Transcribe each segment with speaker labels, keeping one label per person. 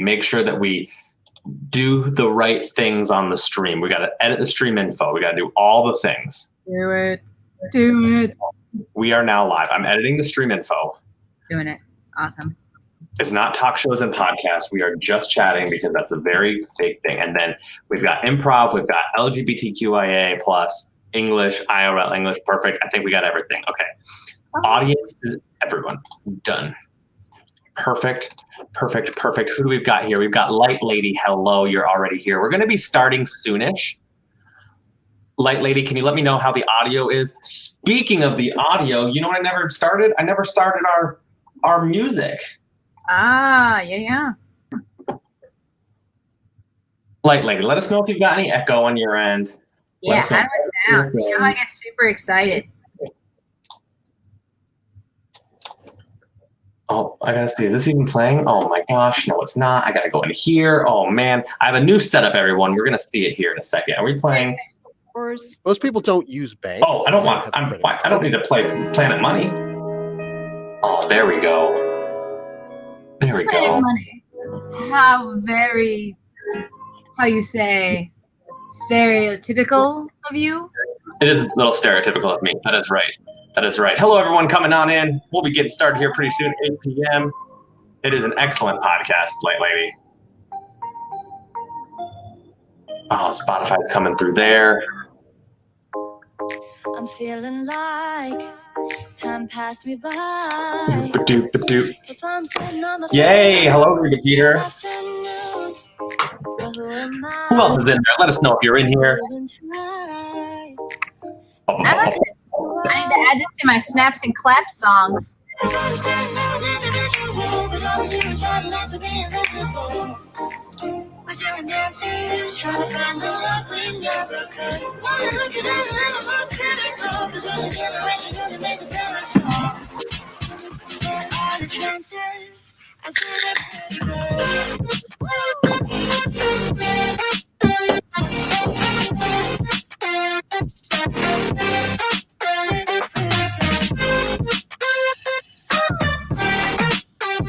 Speaker 1: make sure that we do the right things on the stream. We got to edit the stream info. We got to do all the things.
Speaker 2: Do it. Do it.
Speaker 1: We are now live. I'm editing the stream info.
Speaker 2: Doing it. Awesome.
Speaker 1: It's not talk shows and podcasts. We are just chatting because that's a very big thing. And then we've got improv. We've got LGBTQIA plus English, IRL English. Perfect. I think we got everything. Okay. Audience is everyone. Done. Perfect. Perfect. Perfect. Who do we've got here? We've got Light Lady. Hello. You're already here. We're going to be starting soonish. Light Lady, can you let me know how the audio is? Speaking of the audio, you know what I never started? I never started our music.
Speaker 2: Ah, yeah.
Speaker 1: Light Lady, let us know if you've got any echo on your end.
Speaker 2: Yeah, how do it sound? You know, I get super excited.
Speaker 1: Oh, I gotta see, is this even playing? Oh my gosh, no, it's not. I gotta go in here. Oh man, I have a new setup, everyone. We're gonna see it here in a second. Are we playing?
Speaker 3: Most people don't use banks.
Speaker 1: Oh, I don't need to play Planet Money. Oh, there we go. There we
Speaker 2: Planet
Speaker 1: go.
Speaker 2: Money. How you say, stereotypical of you?
Speaker 1: It is a little stereotypical of me. That is right. That is right. Hello, everyone coming on in. We'll be getting started here pretty soon, 8 p.m. It is an excellent podcast, Light Lady. Oh, Spotify's coming through there.
Speaker 4: I'm feeling like time passed me by.
Speaker 1: Ba-doop, ba-doop. Yay! Hello, Rita Peter. Who else is in there? Let us know if you're in here.
Speaker 2: I like this. I need to add this to my snaps and claps songs.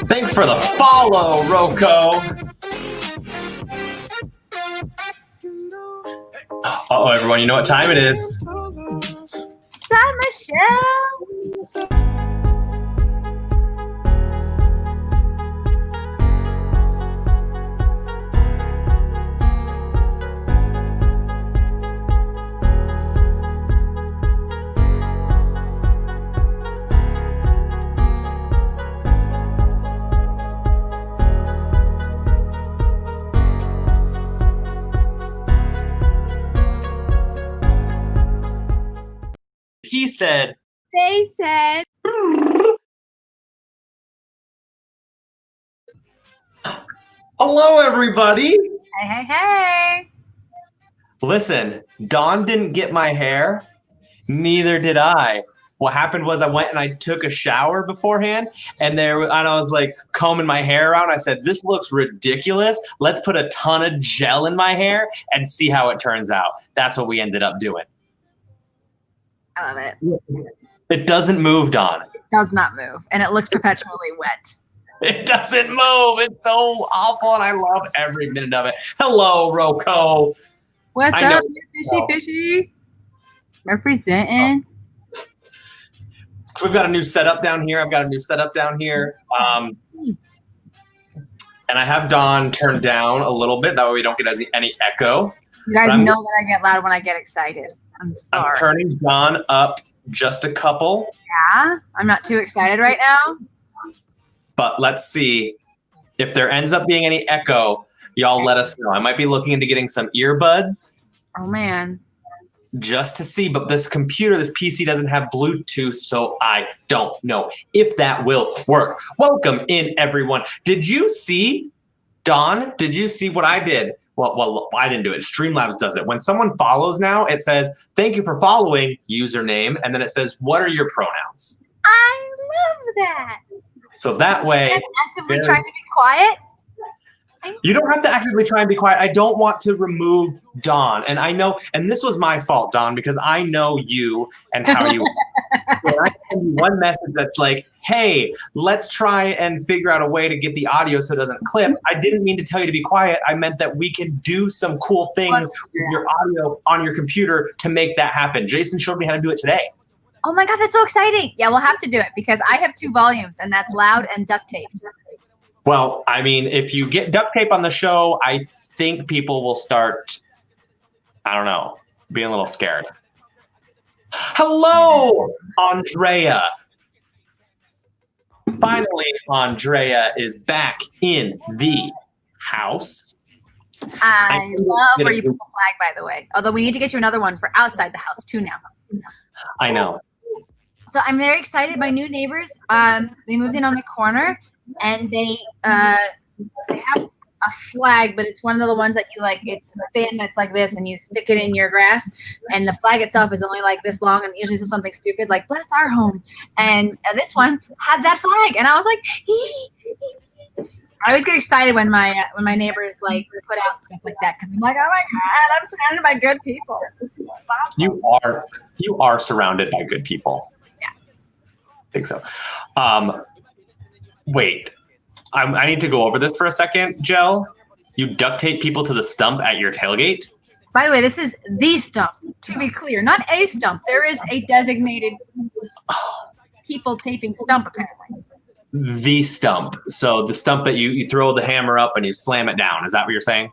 Speaker 1: Thanks for the follow, Rocco. Uh-oh, everyone, you know what time it is.
Speaker 2: Time Michelle.
Speaker 1: He said,
Speaker 2: They said.
Speaker 1: hello, everybody.
Speaker 2: Hey.
Speaker 1: Listen, Dawn didn't get my hair. Neither did I. What happened was I went and I took a shower beforehand, and I was like combing my hair around. I said, this looks ridiculous. Let's put a ton of gel in my hair and see how it turns out. That's what we ended up doing.
Speaker 2: I love it.
Speaker 1: It doesn't move, Dawn.
Speaker 2: It does not move, and it looks perpetually wet.
Speaker 1: It doesn't move. It's so awful, and I love every minute of it. Hello, Rocco.
Speaker 2: What's up, you fishy? Representing.
Speaker 1: So we've got a new setup down here. I've got a new setup down here. And I have Dawn turned down a little bit. That way we don't get any echo.
Speaker 2: You guys know that I get loud when I get excited. I'm sorry.
Speaker 1: I'm turning Dawn up just a couple.
Speaker 2: Yeah, I'm not too excited right now.
Speaker 1: But let's see if there ends up being any echo. Y'all let us know. I might be looking into getting some earbuds.
Speaker 2: Oh, man.
Speaker 1: Just to see, but this computer, this PC doesn't have Bluetooth, so I don't know if that will work. Welcome in, everyone. Did you see, Dawn, did you see what I did? Well, I didn't do it. Streamlabs does it. When someone follows now, it says, thank you for following, username, and then it says, what are your pronouns?
Speaker 2: I love that.
Speaker 1: So that way...
Speaker 2: I'm actively trying to be quiet.
Speaker 1: You don't have to actively try and be quiet. I don't want to remove Dawn. And I know, and this was my fault, Dawn, because I know you and how you When I send you one message that's like, hey, let's try and figure out a way to get the audio so it doesn't clip, I didn't mean to tell you to be quiet. I meant that we can do some cool things with your audio on your computer to make that happen. Jason showed me how to do it today.
Speaker 2: Oh my God, that's so exciting. Yeah, we'll have to do it because I have 2 volumes and that's loud and duct taped.
Speaker 1: Well, I mean, if you get duct tape on the show, I think people will start, I don't know, being a little scared. Hello, Andrea. Finally, Andrea is back in the house.
Speaker 2: I love where you put the flag, by the way. Although we need to get you another one for outside the house too now.
Speaker 1: I know.
Speaker 2: So I'm very excited. My new neighbors, they moved in on the corner, and they have a flag, but it's one of the ones that you like. It's a stand that's like this, and you stick it in your grass, and the flag itself is only like this long, and usually says something stupid like "Bless our home." And this one had that flag, and I was like, I always get excited when my neighbors like put out stuff like that because I'm like, oh my God, I'm surrounded by good people.
Speaker 1: You are surrounded by good people.
Speaker 2: Yeah,
Speaker 1: I think so. Wait, I need to go over this for a second, Jel. You duct tape people to the stump at your tailgate?
Speaker 2: By the way, this is the stump, to be clear. Not a stump. There is a designated people taping stump, apparently.
Speaker 1: The stump. So the stump that you throw the hammer up and you slam it down. Is that what you're saying?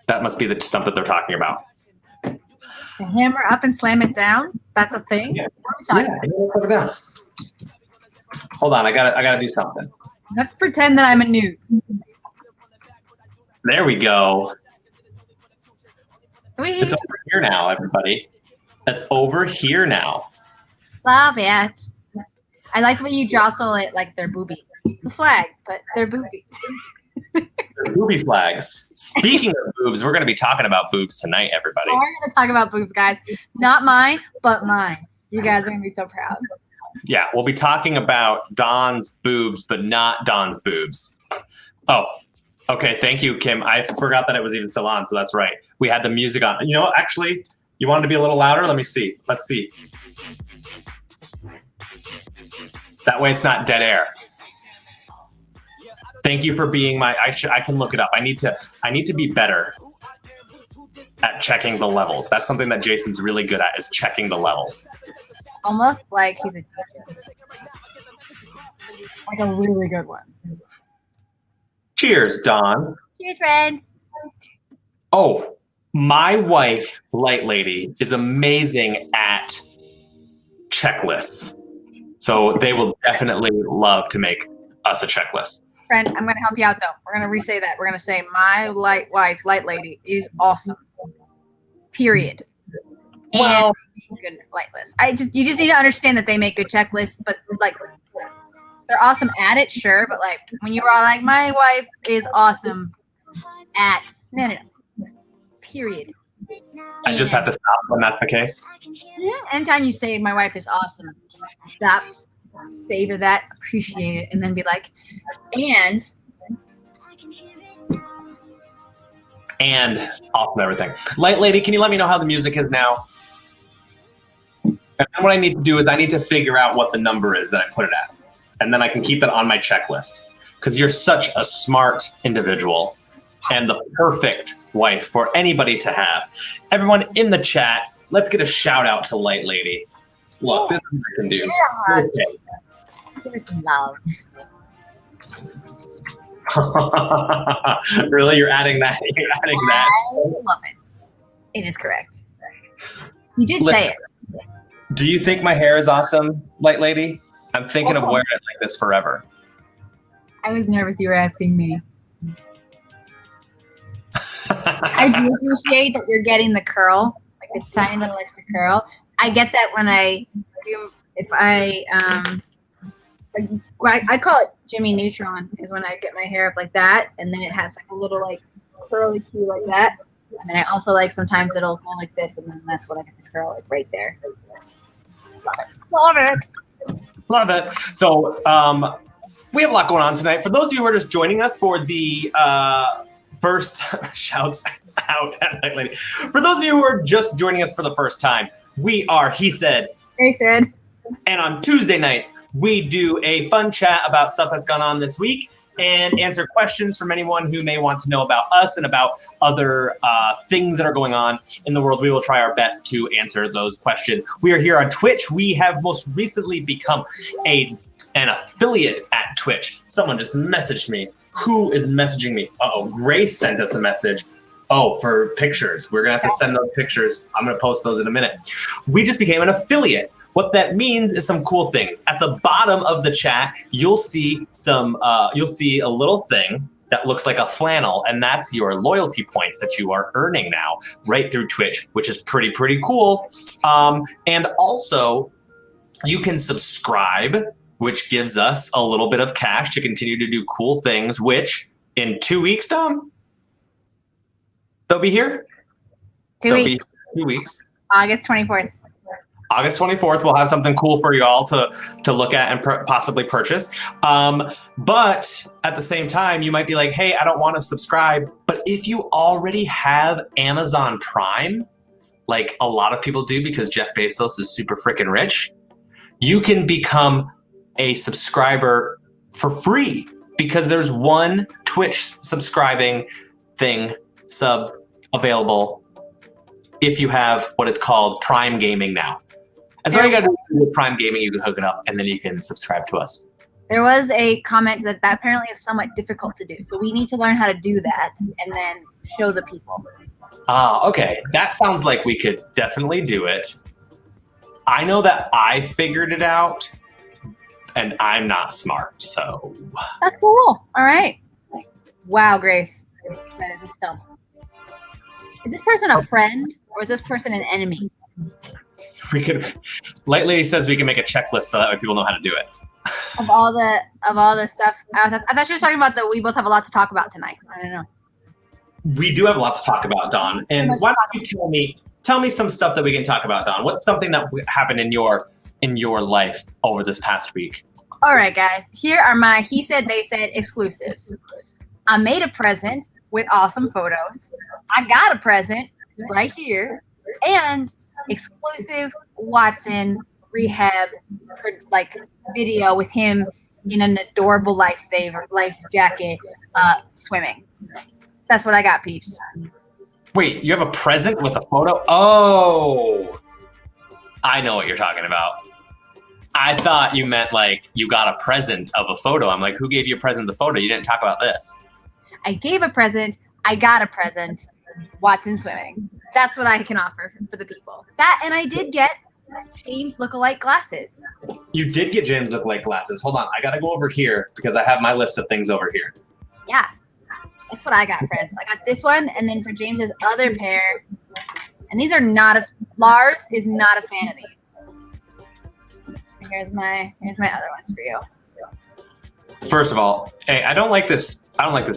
Speaker 1: That must be the stump that they're talking about.
Speaker 2: The hammer up and slam it down? That's a thing?
Speaker 1: Yeah.
Speaker 2: What are we talking about?
Speaker 1: Hold on, I gotta do something.
Speaker 2: Let's pretend that I'm a noob.
Speaker 1: There we go.
Speaker 2: Sweet.
Speaker 1: It's over here now, everybody. It's over here now.
Speaker 2: Love it. I like when you jostle it like they're boobies. It's a flag, but they're boobies.
Speaker 1: They're booby flags. Speaking of boobs, we're going to be talking about boobs tonight, everybody.
Speaker 2: We're going to talk about boobs, guys. Not mine, but mine. You guys are going to be so proud.
Speaker 1: Yeah, we'll be talking about Don's boobs, but not Don's boobs. Oh, okay. Thank you, Kim. I forgot that it was even still on, so that's right. We had the music on. You know, actually, you wanted to be a little louder? Let me see. Let's see. That way it's not dead air. Thank you for being my, I can look it up. I need to be better at checking the levels. That's something that Jason's really good at, is checking the levels.
Speaker 2: Almost like he's a teacher. Like a really good one.
Speaker 1: Cheers, Don.
Speaker 2: Cheers, friend.
Speaker 1: Oh, my wife, Light Lady, is amazing at checklists. So they will definitely love to make us a checklist.
Speaker 2: Friend, I'm going to help you out, though. We're going to re-say that. We're going to say, my light wife, Light Lady, is awesome. Period.
Speaker 1: Well,
Speaker 2: And good light list. You just need to understand that they make good checklists, but like they're awesome at it, sure. But like when you were all like, my wife is awesome at no. Period.
Speaker 1: I just have to stop when that's the case.
Speaker 2: Yeah. Anytime you say my wife is awesome, just stop, savor that, appreciate it, and then be like,
Speaker 1: and awesome everything. Light Lady, can you let me know how the music is now? And then what I need to do is I need to figure out what the number is that I put it at. And then I can keep it on my checklist. Because you're such a smart individual and the perfect wife for anybody to have. Everyone in the chat, let's get a shout out to Light Lady. Look, this is what I can do.
Speaker 2: love.
Speaker 1: Really? You're adding that? You're adding that?
Speaker 2: I love it. It is correct. You did say it.
Speaker 1: Do you think my hair is awesome, Light Lady? I'm thinking of wearing it like this forever.
Speaker 2: I was nervous you were asking me. I do appreciate that you're getting the curl, like the tiny little extra curl. I get that when I call it Jimmy Neutron, is when I get my hair up like that, and then it has like a little like curly cue like that. And then I also like sometimes it'll go like this, and then that's what I get the curl like right there. Love it.
Speaker 1: Love it. So we have a lot going on tonight. For those of you who are just joining us for the first shouts out at Light Lady. For those of you who are just joining us for the first time, We are He Said.
Speaker 2: They said.
Speaker 1: And on Tuesday nights, we do a fun chat about stuff that's gone on this week and answer questions from anyone who may want to know about us and about other things that are going on in the world. We will try our best to answer those questions. We are here on Twitch. We have most recently become an affiliate at Twitch. Someone just messaged me. Who is messaging me? Uh-oh, Grace sent us a message. Oh, for pictures. We're going to have to send those pictures. I'm going to post those in a minute. We just became an affiliate. What that means is some cool things. At the bottom of the chat, you'll see a little thing that looks like a flannel, and that's your loyalty points that you are earning now right through Twitch, which is pretty cool. And also, you can subscribe, which gives us a little bit of cash to continue to do cool things, which in 2 weeks, Dom, they'll be here.
Speaker 2: 2 weeks.
Speaker 1: 2 weeks.
Speaker 2: August 24th.
Speaker 1: August 24th, we'll have something cool for y'all to look at and possibly purchase. But at the same time, you might be like, hey, I don't want to subscribe. But if you already have Amazon Prime, like a lot of people do because Jeff Bezos is super freaking rich, you can become a subscriber for free because there's one Twitch subscribing sub available if you have what is called Prime Gaming now. And so all you got to do with Prime Gaming, you can hook it up and then you can subscribe to us.
Speaker 2: There was a comment that apparently is somewhat difficult to do. So we need to learn how to do that and then show the people.
Speaker 1: Okay. That sounds like we could definitely do it. I know that I figured it out and I'm not smart, so.
Speaker 2: That's cool. All right. Wow, Grace. That is a stump. Is this person a friend or is this person an enemy?
Speaker 1: We could. Light Lady says we can make a checklist so that way people know how to do it.
Speaker 2: Of all the stuff, I thought she was talking about that we both have a lot to talk about tonight. I don't know.
Speaker 1: We do have a lot to talk about, Dawn. And why don't you tell me some stuff that we can talk about, Dawn? What's something that happened in your life over this past week?
Speaker 2: All right, guys. Here are my He Said, They Said exclusives. I made a present with awesome photos. I got a present right here. And exclusive Watson rehab video with him in an adorable life jacket swimming. That's what I got, peeps.
Speaker 1: Wait, you have a present with a photo? Oh, I know what you're talking about. I thought you meant like you got a present of a photo. I'm like, who gave you a present of the photo? You didn't talk about this.
Speaker 2: I gave a present. I got a present. Watson swimming. That's what I can offer for the people. That, and I did get James lookalike glasses.
Speaker 1: You did get James lookalike glasses. Hold on, I gotta go over here because I have my list of things over here.
Speaker 2: Yeah, that's what I got, friends. I got this one, and then for James's other pair, and these are not Lars is not a fan of these. Here's my other ones for you.
Speaker 1: First of all, hey, I don't like this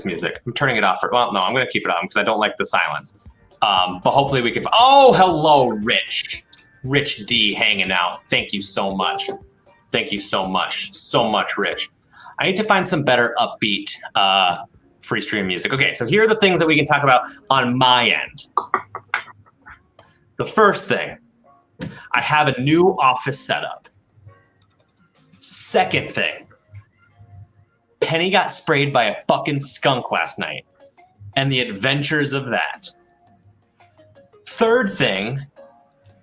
Speaker 1: music. I'm turning it off. I'm going to keep it on because I don't like the silence. But hopefully we can. Oh, hello, Rich. Rich D hanging out. Thank you so much. Thank you so much. So much, Rich. I need to find some better upbeat free stream music. Okay, so here are the things that we can talk about on my end. The first thing, I have a new office setup. Second thing, Penny got sprayed by a fucking skunk last night and the adventures of that. Third thing,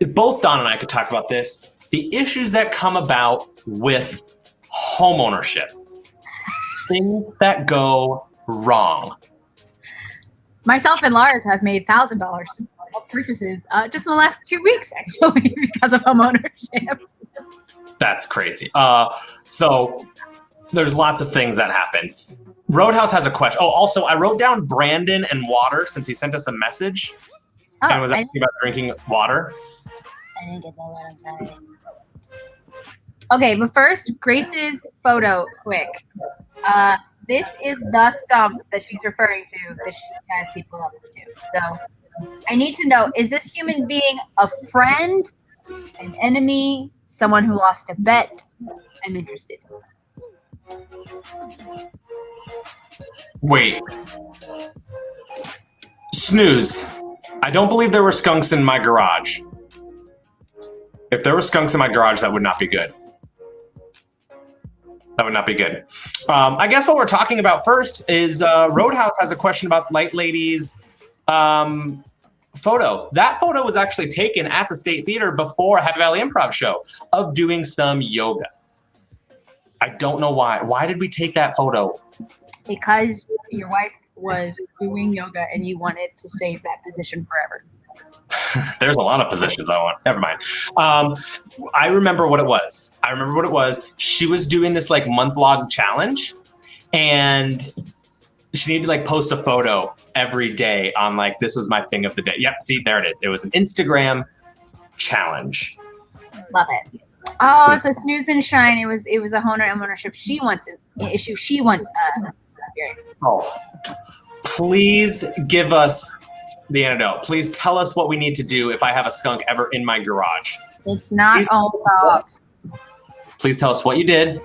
Speaker 1: both Don and I could talk about this, the issues that come about with homeownership. Things that go wrong.
Speaker 2: Myself and Lars have made $1,000 purchases just in the last 2 weeks, actually, because of homeownership.
Speaker 1: That's crazy. So there's lots of things that happen. Roadhouse has a question. Oh, also, I wrote down Brandon and water since he sent us a message.
Speaker 2: Oh,
Speaker 1: and was asking about drinking water.
Speaker 2: I didn't get that one. I'm sorry. Okay, but first, Grace's photo, quick. This is the stump that she's referring to that she has people up to. So I need to know, is this human being a friend, an enemy, someone who lost a bet? I'm interested.
Speaker 1: Wait. Snooze. I don't believe there were skunks in my garage. If there were skunks in my garage, that would not be good. That would not be good. I guess what we're talking about first is Roadhouse has a question about Light Lady's photo. That photo was actually taken at the State Theater before Happy Valley Improv show of doing some yoga. I don't know why. Why did we take that photo?
Speaker 2: Because your wife was doing yoga and you wanted to save that position forever.
Speaker 1: There's a lot of positions I want. Never mind. I remember what it was. She was doing this like month-long challenge, and she needed to like post a photo every day on like, this was my thing of the day. Yep, see, there it is. It was an Instagram challenge.
Speaker 2: Love it. Oh, so Snooze and Shine. It was a ownership. She wants an issue. She wants
Speaker 1: Oh, please give us the antidote. Please tell us what we need to do if I have a skunk ever in my garage.
Speaker 2: It's not all about.
Speaker 1: Please tell us what you did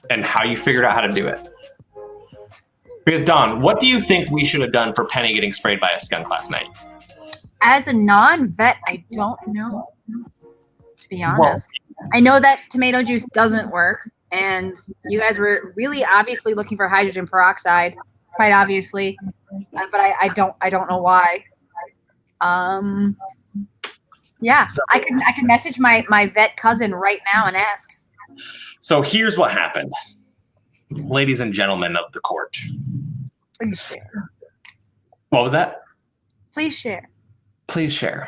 Speaker 1: and how you figured out how to do it. Because Dawn, what do you think we should have done for Penny getting sprayed by a skunk last night?
Speaker 2: As a non-vet, I don't know. To be honest, I know that tomato juice doesn't work, and you guys were really obviously looking for hydrogen peroxide, quite obviously, but I don't know why. Yeah, I can message my vet cousin right now and ask.
Speaker 1: So here's what happened, ladies and gentlemen of the court.
Speaker 2: Please share.
Speaker 1: What was that?
Speaker 2: Please share.
Speaker 1: Please share.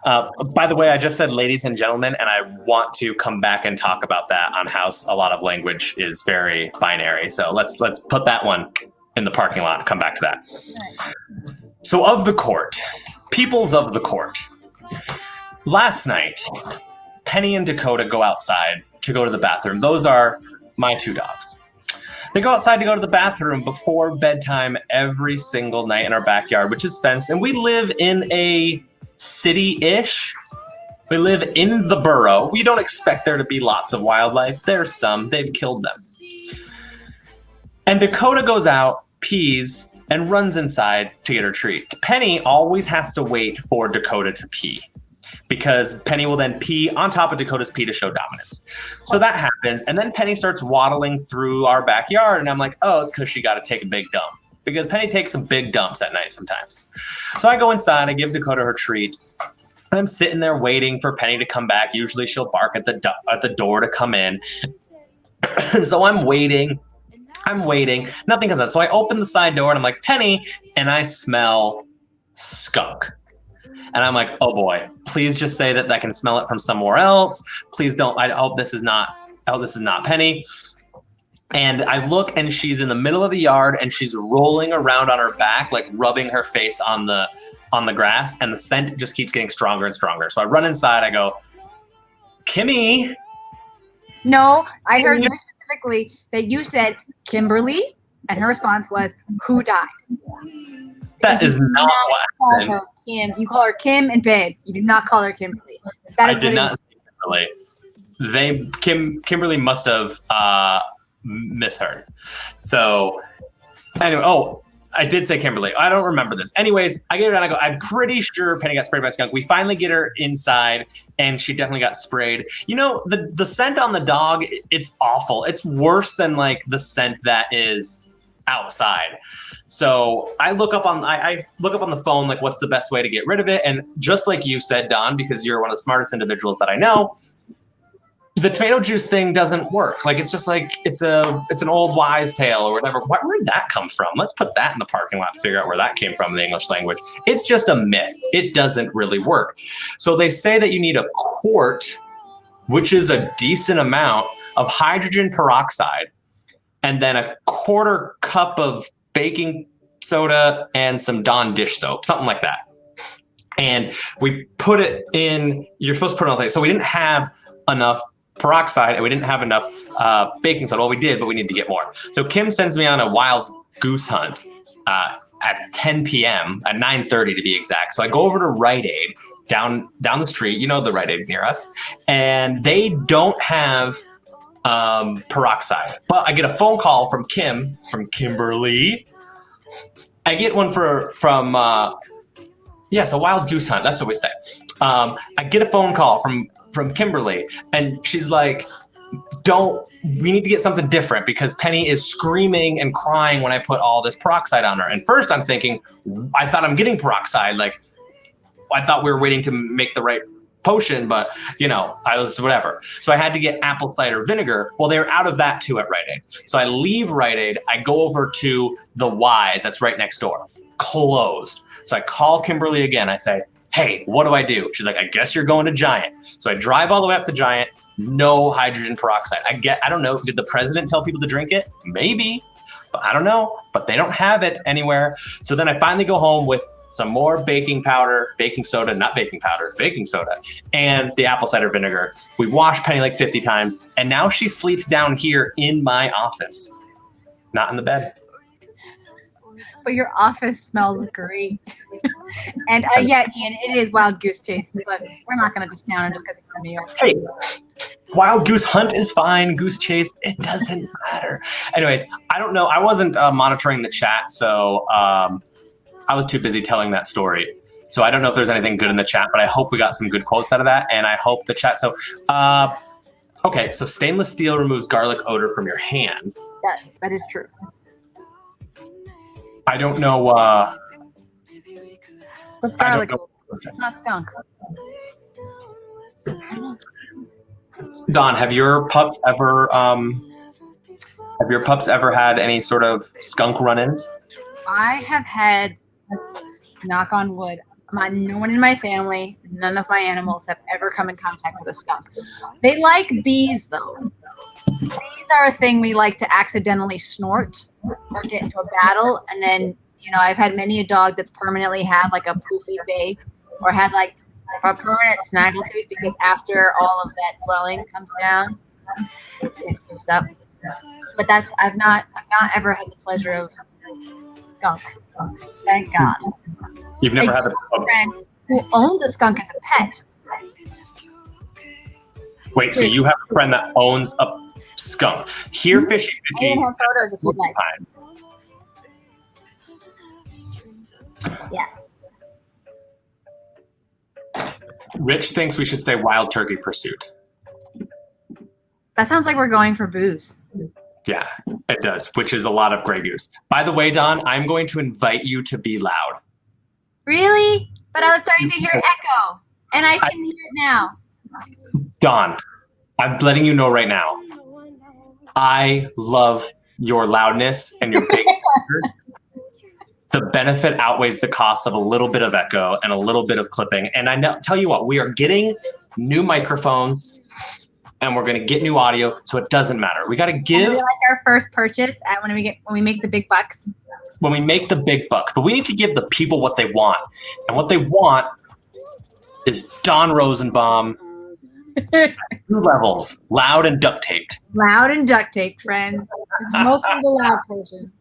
Speaker 1: By the way, I just said ladies and gentlemen, and I want to come back and talk about that on how a lot of language is very binary. So let's put that one in the parking lot and come back to that. So of the court, peoples of the court. Last night, Penny and Dakota go outside to go to the bathroom. Those are my two dogs. They go outside to go to the bathroom before bedtime every single night in our backyard, which is fenced. And we live in a city-ish. We live in the borough. We don't expect there to be lots of wildlife. There's some. They've killed them. And Dakota goes out, pees, and runs inside to get her treat. Penny always has to wait for Dakota to pee, because Penny will then pee on top of Dakota's pee to show dominance. So that happens, and then Penny starts waddling through our backyard, and I'm like, oh, it's because she got to take a big dump, because Penny takes some big dumps at night sometimes. So I go inside, I give Dakota her treat, and I'm sitting there waiting for Penny to come back. Usually she'll bark at the door to come in. So I'm waiting, nothing comes out. So I open the side door, and I'm like, Penny, and I smell skunk. And I'm like, oh boy, please just say that I can smell it from somewhere else. Please don't. I hope this is not Penny. And I look, and she's in the middle of the yard, and she's rolling around on her back, like rubbing her face on the grass, and the scent just keeps getting stronger and stronger. So I run inside, I go, Kimmy.
Speaker 2: No, I heard very specifically that you said Kimberly, and her response was, who died?
Speaker 1: That is not what happened.
Speaker 2: Kim. You call her Kim and Babe. You do not call her Kimberly. That is
Speaker 1: I did not say Kimberly. Kimberly must have misheard. So anyway, I did say Kimberly. I don't remember this. Anyways, I get her and I go, I'm pretty sure Penny got sprayed by a skunk. We finally get her inside, and she definitely got sprayed. You know, the scent on the dog, it's awful. It's worse than like the scent that is outside. So I look up on the phone, like, what's the best way to get rid of it? And just like you said, Don, because you're one of the smartest individuals that I know, the tomato juice thing doesn't work. Like, it's just like, it's an old wives' tale or whatever. Where did that come from? Let's put that in the parking lot to figure out where that came from in the English language. It's just a myth. It doesn't really work. So they say that you need a quart, which is a decent amount of hydrogen peroxide, and then a quarter cup of baking soda and some Dawn dish soap, something like that. And we put it in, you're supposed to put it on the thing. So we didn't have enough peroxide, and we didn't have enough baking soda. Well, we did, but we need to get more. So Kim sends me on a wild goose hunt at 10 p.m., at 9:30 to be exact. So I go over to Rite Aid down the street, you know, the Rite Aid near us, and they don't have peroxide. But I get a phone call from Kimberly. I get one from a wild goose hunt. That's what we say. I get a phone call from Kimberly, and she's like, we need to get something different because Penny is screaming and crying when I put all this peroxide on her. And first I'm thinking, I thought I'm getting peroxide. Like, I thought we were waiting to make the right potion, but I was whatever. So I had to get apple cider vinegar. Well, they were out of that too at Rite Aid. So I leave Rite Aid. I go over to the Wise that's right next door. Closed. So I call Kimberly again. I say, hey, what do I do? She's like, I guess you're going to Giant. So I drive all the way up to Giant. No hydrogen peroxide. I don't know. Did the president tell people to drink it? Maybe, but I don't know. But they don't have it anywhere. So then I finally go home with some more baking soda, and the apple cider vinegar. We washed Penny like 50 times, and now she sleeps down here in my office, not in the bed.
Speaker 2: But your office smells great. And yeah, Ian, it is Wild Goose Chase, but we're not going to discount it just because it's from New York.
Speaker 1: Hey, Wild Goose Hunt is fine. Goose Chase, it doesn't matter. Anyways, I don't know. I wasn't monitoring the chat, so I was too busy telling that story. So I don't know if there's anything good in the chat, but I hope we got some good quotes out of that. And I hope the chat. So, okay. So stainless steel removes garlic odor from your hands.
Speaker 2: That is true.
Speaker 1: I don't know.
Speaker 2: What's garlic? It's not skunk.
Speaker 1: Don, have your pups ever had any sort of skunk run-ins?
Speaker 2: I have had, knock on wood, no one in my family, none of my animals have ever come in contact with a skunk. They like bees, though. Bees are a thing we like to accidentally snort or get into a battle. And then, I've had many a dog that's permanently had like a poofy face or had like a permanent snaggletooth because after all of that swelling comes down, it comes up. But I've not ever had the pleasure of skunk. Thank God.
Speaker 1: You've never had
Speaker 2: a friend who owns a skunk as a pet.
Speaker 1: Wait, so you have a friend that owns a skunk? Here, Fishy.
Speaker 2: I can have photos if you'd like. Yeah.
Speaker 1: Rich thinks we should stay Wild Turkey Pursuit.
Speaker 2: That sounds like we're going for booze.
Speaker 1: Yeah, it does, which is a lot of Grey Goose. By the way, Don, I'm going to invite you to be loud.
Speaker 2: Really? But I was starting to hear echo, and I can hear it now.
Speaker 1: Don, I'm letting you know right now. I love your loudness and your big The benefit outweighs the cost of a little bit of echo and a little bit of clipping. And tell you what, we are getting new microphones and we're going to get new audio, so it doesn't matter. We got to give
Speaker 2: like our first purchase when we make the big bucks.
Speaker 1: When we make the big bucks, but we need to give the people what they want. And what they want is Don Rosenbaum, 2 levels, loud and duct taped.
Speaker 2: Loud and duct taped, friends. It's mostly the loud portion.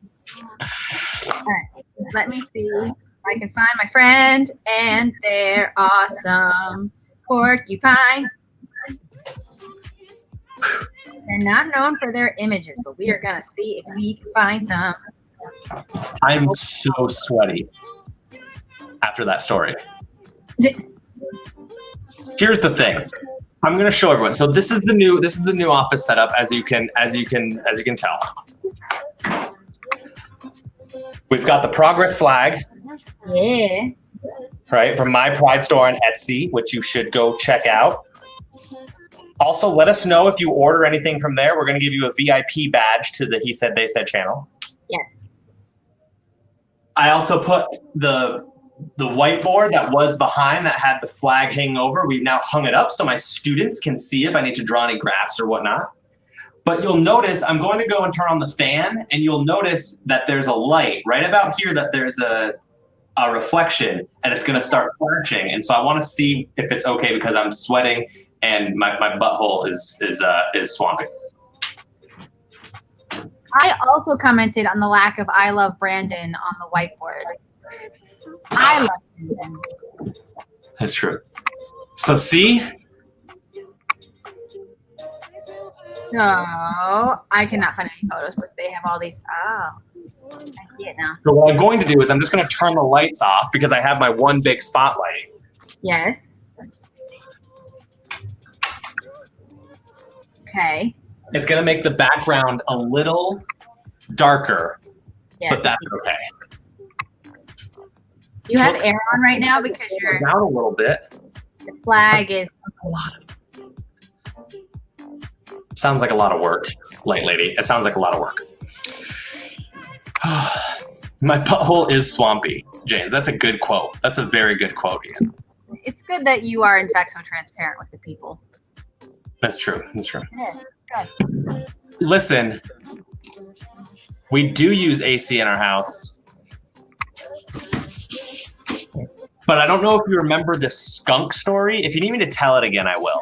Speaker 2: All right, let me see if I can find my friend and their awesome porcupine. They're not known for their images, but we are going to see if we can find some.
Speaker 1: I'm so sweaty after that story. Here's the thing. I'm going to show everyone. So this is the new office setup as you can tell. We've got the progress flag.
Speaker 2: Yeah.
Speaker 1: Right, from My Pride store on Etsy, which you should go check out. Also, let us know if you order anything from there. We're going to give you a VIP badge to the He Said, They Said channel.
Speaker 2: Yeah.
Speaker 1: I also put the whiteboard that was behind that had the flag hanging over. We've now hung it up so my students can see if I need to draw any graphs or whatnot. But you'll notice I'm going to go and turn on the fan, and you'll notice that there's a light right about here that there's a reflection, and it's going to start flashing. And so I want to see if it's okay because I'm sweating and my butthole is swamping.
Speaker 2: I also commented on the lack of I love Brandon on the whiteboard. I love Brandon.
Speaker 1: That's true. So see?
Speaker 2: So I cannot find any photos, but they have all these. Oh, I see it now.
Speaker 1: So what I'm going to do is I'm just going to turn the lights off because I have my one big spotlight.
Speaker 2: Yes. Okay.
Speaker 1: It's going to make the background a little darker,
Speaker 2: Yeah.
Speaker 1: but that's okay.
Speaker 2: You have air on right now because your
Speaker 1: Down a little bit.
Speaker 2: flag is.
Speaker 1: Sounds like a lot of work, light lady. It sounds like a lot of work. My butthole is swampy, James. That's a good quote. That's a very good quote, Ian.
Speaker 2: It's good that you are, in fact, so transparent with the people.
Speaker 1: That's true. That's true.
Speaker 2: Yeah, it's good.
Speaker 1: Listen, we do use AC in our house. But I don't know if you remember the skunk story. If you need me to tell it again, I will.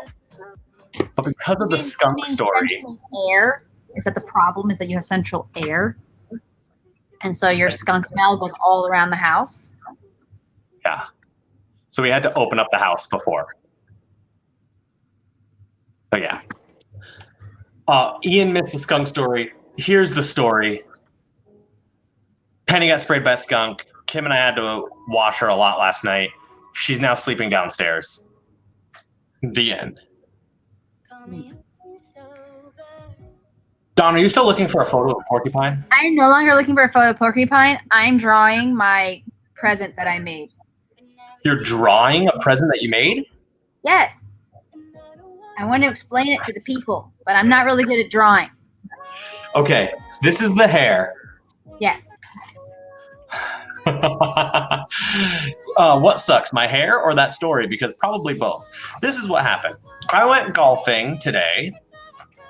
Speaker 1: But because of the skunk story.
Speaker 2: Central air is that the problem is that you have central air. And so your skunk smell goes all around the house.
Speaker 1: Yeah. So we had to open up the house before. So yeah. Ian missed the skunk story. Here's the story. Penny got sprayed by a skunk. Kim and I had to wash her a lot last night. She's now sleeping downstairs. The end. Don, are you still looking for a photo of a porcupine?
Speaker 2: I'm no longer looking for a photo of porcupine. I'm drawing my present that I made.
Speaker 1: You're drawing a present that you made?
Speaker 2: Yes. I want to explain it to the people, but I'm not really good at drawing.
Speaker 1: Okay, this is the hair.
Speaker 2: Yes.
Speaker 1: What sucks, my hair or that story? Because probably both. This is what happened. I went golfing today.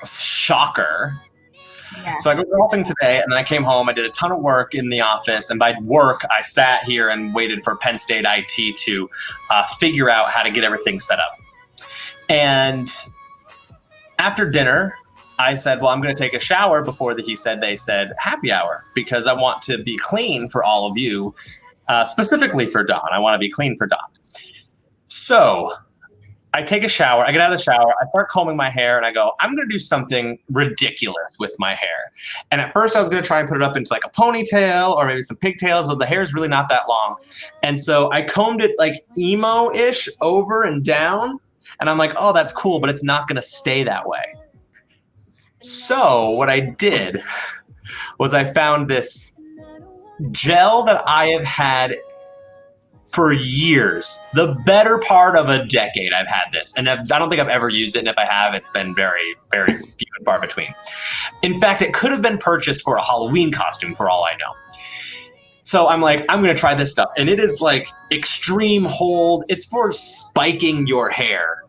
Speaker 1: Shocker.
Speaker 2: Yeah.
Speaker 1: So I go golfing today, and then I came home. I did a ton of work in the office, and by work, I sat here and waited for Penn State IT to figure out how to get everything set up. And after dinner, I said, well, I'm going to take a shower before they said happy hour, because I want to be clean for all of you, specifically for Dawn. I want to be clean for Dawn. So I take a shower. I get out of the shower. I start combing my hair, and I go, I'm going to do something ridiculous with my hair. And at first, I was going to try and put it up into like a ponytail or maybe some pigtails, but the hair is really not that long. And so I combed it like emo-ish over and down. And I'm like, oh, that's cool, but it's not going to stay that way. So what I did was I found this gel that I have had for years, the better part of a decade. I've had this, and I don't think I've ever used it. And if I have, it's been very, very few and far between. In fact, it could have been purchased for a Halloween costume for all I know. So I'm like, I'm going to try this stuff. And it is like extreme hold. It's for spiking your hair.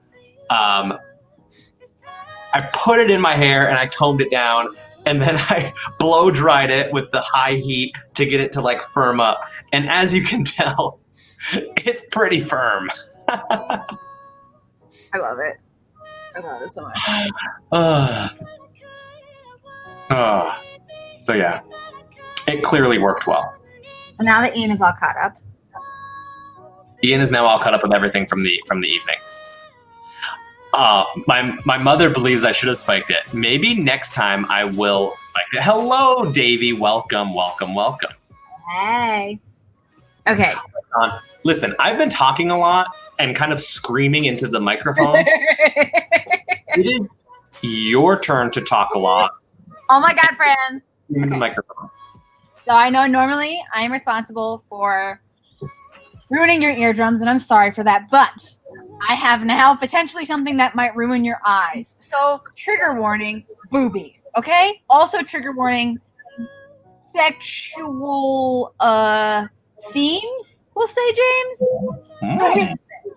Speaker 1: I put it in my hair and I combed it down, and then I blow dried it with the high heat to get it to like firm up. And as you can tell, it's pretty firm.
Speaker 2: I love it. I love it so much.
Speaker 1: So yeah, it clearly worked well.
Speaker 2: So now that Ian is all caught up.
Speaker 1: Ian is now all caught up with everything from the evening. My mother believes I should have spiked it. Maybe next time I will spike it. Hello, Davey. Welcome, welcome, welcome.
Speaker 2: Hey. Okay.
Speaker 1: Listen, I've been talking a lot and kind of screaming into the microphone. It is your turn to talk a lot.
Speaker 2: Oh my God, friends.
Speaker 1: Into the microphone.
Speaker 2: So I know normally I am responsible for ruining your eardrums, and I'm sorry for that, but I have now potentially something that might ruin your eyes. So trigger warning, boobies, okay? Also trigger warning, sexual themes, we'll say, James. So here's the thing.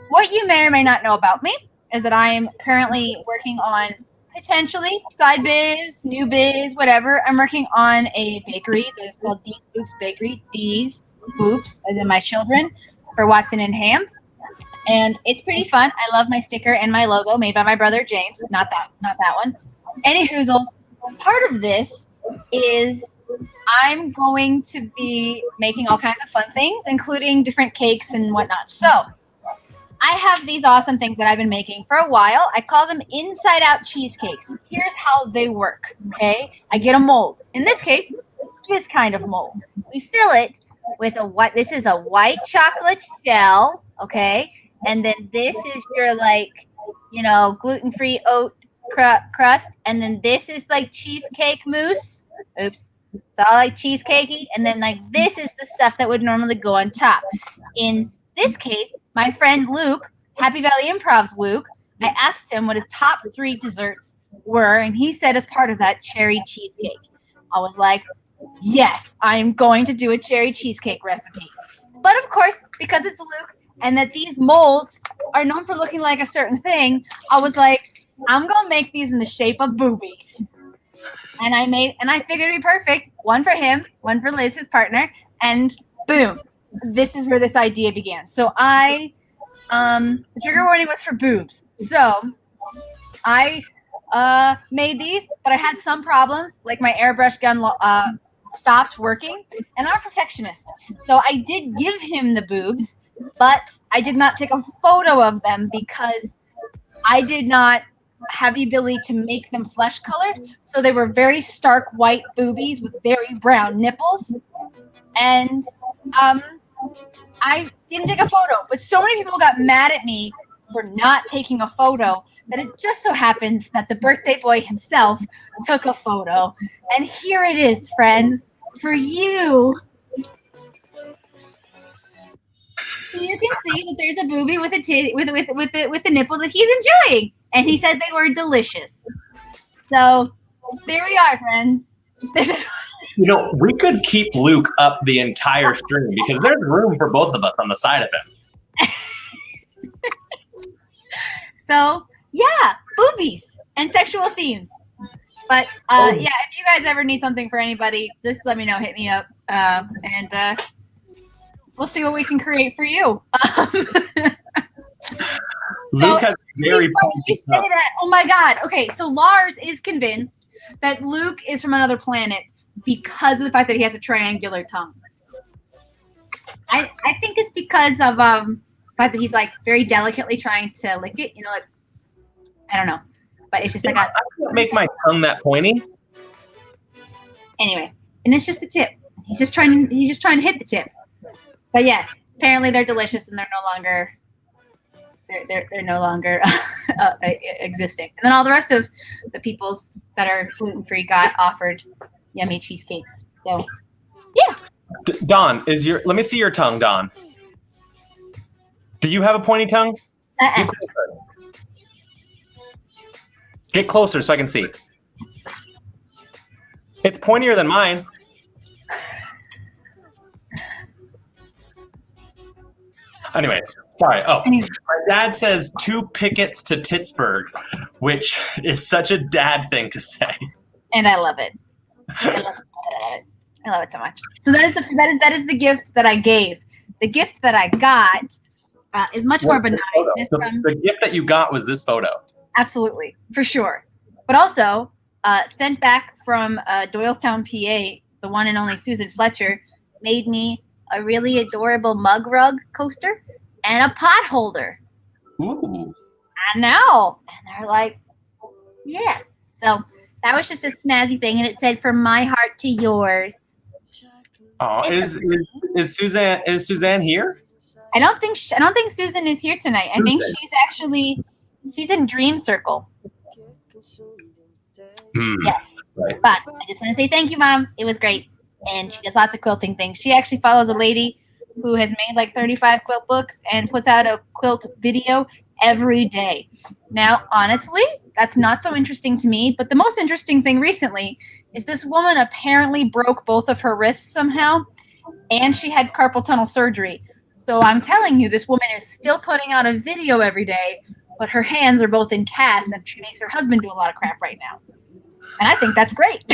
Speaker 2: What you may or may not know about me is that I am currently working on potentially side biz, new biz, whatever. I'm working on a bakery that is called Deep Boops Bakery. D's Boops, as in my children, for Watson and Ham. And it's pretty fun. I love my sticker and my logo made by my brother James. Not that one. Any hoozles. Part of this is I'm going to be making all kinds of fun things, including different cakes and whatnot. So I have these awesome things that I've been making for a while. I call them inside out cheesecakes. Here's how they work. Okay. I get a mold. In this case, this kind of mold. We fill it with this is a white chocolate shell. Okay. And then this is your gluten-free oat crust, and then this is like cheesecake mousse. Oops. It's all like cheesecakey, and then like this is the stuff that would normally go on top. In this case, my friend Luke, Happy Valley Improv's Luke, I asked him what his top 3 desserts were, and he said as part of that, cherry cheesecake. I was like, yes, I'm going to do a cherry cheesecake recipe. But of course, because it's Luke and that these molds are known for looking like a certain thing, I was like, I'm going to make these in the shape of boobies. And I figured it'd be perfect. One for him, one for Liz, his partner, and boom. This is where this idea began. So the trigger warning was for boobs. So I made these, but I had some problems, like my airbrush gun stopped working, and I'm a perfectionist. So I did give him the boobs, but I did not take a photo of them because I did not have the ability to make them flesh colored. So they were very stark white boobies with very brown nipples. And I didn't take a photo, but so many people got mad at me for not taking a photo that it just so happens that the birthday boy himself took a photo. And here it is, friends, for you. So you can see that there's a boobie with a titty, with the nipple that he's enjoying, and he said they were delicious. So there we are, friends. This is.
Speaker 1: You know, we could keep Luke up the entire stream because there's room for both of us on the side of him.
Speaker 2: So yeah, boobies and sexual themes. But yeah, if you guys ever need something for anybody, just let me know. Hit me up, and we'll see what we can create for you.
Speaker 1: Luke has very.
Speaker 2: You say that. Oh my God. Okay, so Lars is convinced that Luke is from another planet because of the fact that he has a triangular tongue. I think it's because of the fact that he's like very delicately trying to lick it. You know, like I don't know, but it's just like
Speaker 1: I can't make my tongue that pointy.
Speaker 2: Anyway, and it's just the tip. He's just trying to hit the tip. But yeah, apparently they're delicious and they're no longer existing. And then all the rest of the peoples that are gluten-free got offered yummy cheesecakes. So yeah.
Speaker 1: Don, let me see your tongue, Don. Do you have a pointy tongue? Get closer so I can see. It's pointier than mine. Anyways, sorry. Oh, my dad says 2 pickets to Pittsburgh, which is such a dad thing to say.
Speaker 2: And I love it. I love it so much. So that is the gift that I gave. The gift that I got is much more benign.
Speaker 1: The gift that you got was this photo.
Speaker 2: Absolutely, for sure. But also sent back from Doylestown, PA, the one and only Susan Fletcher made me a really adorable mug rug coaster and a pot holder.
Speaker 1: Ooh.
Speaker 2: I know. And they're like, yeah. So that was just a snazzy thing, and it said, "From my heart to yours."
Speaker 1: Oh, is Suzanne here?
Speaker 2: I don't think Susan is here tonight. I think she's in Dream Circle. Yes.
Speaker 1: Right.
Speaker 2: But I just want to say thank you, Mom. It was great. And she does lots of quilting things. She actually follows a lady who has made like 35 quilt books and puts out a quilt video every day. Now, honestly, that's not so interesting to me. But the most interesting thing recently is this woman apparently broke both of her wrists somehow, and she had carpal tunnel surgery. So I'm telling you, this woman is still putting out a video every day, but her hands are both in casts, and she makes her husband do a lot of crap right now. And I think that's great.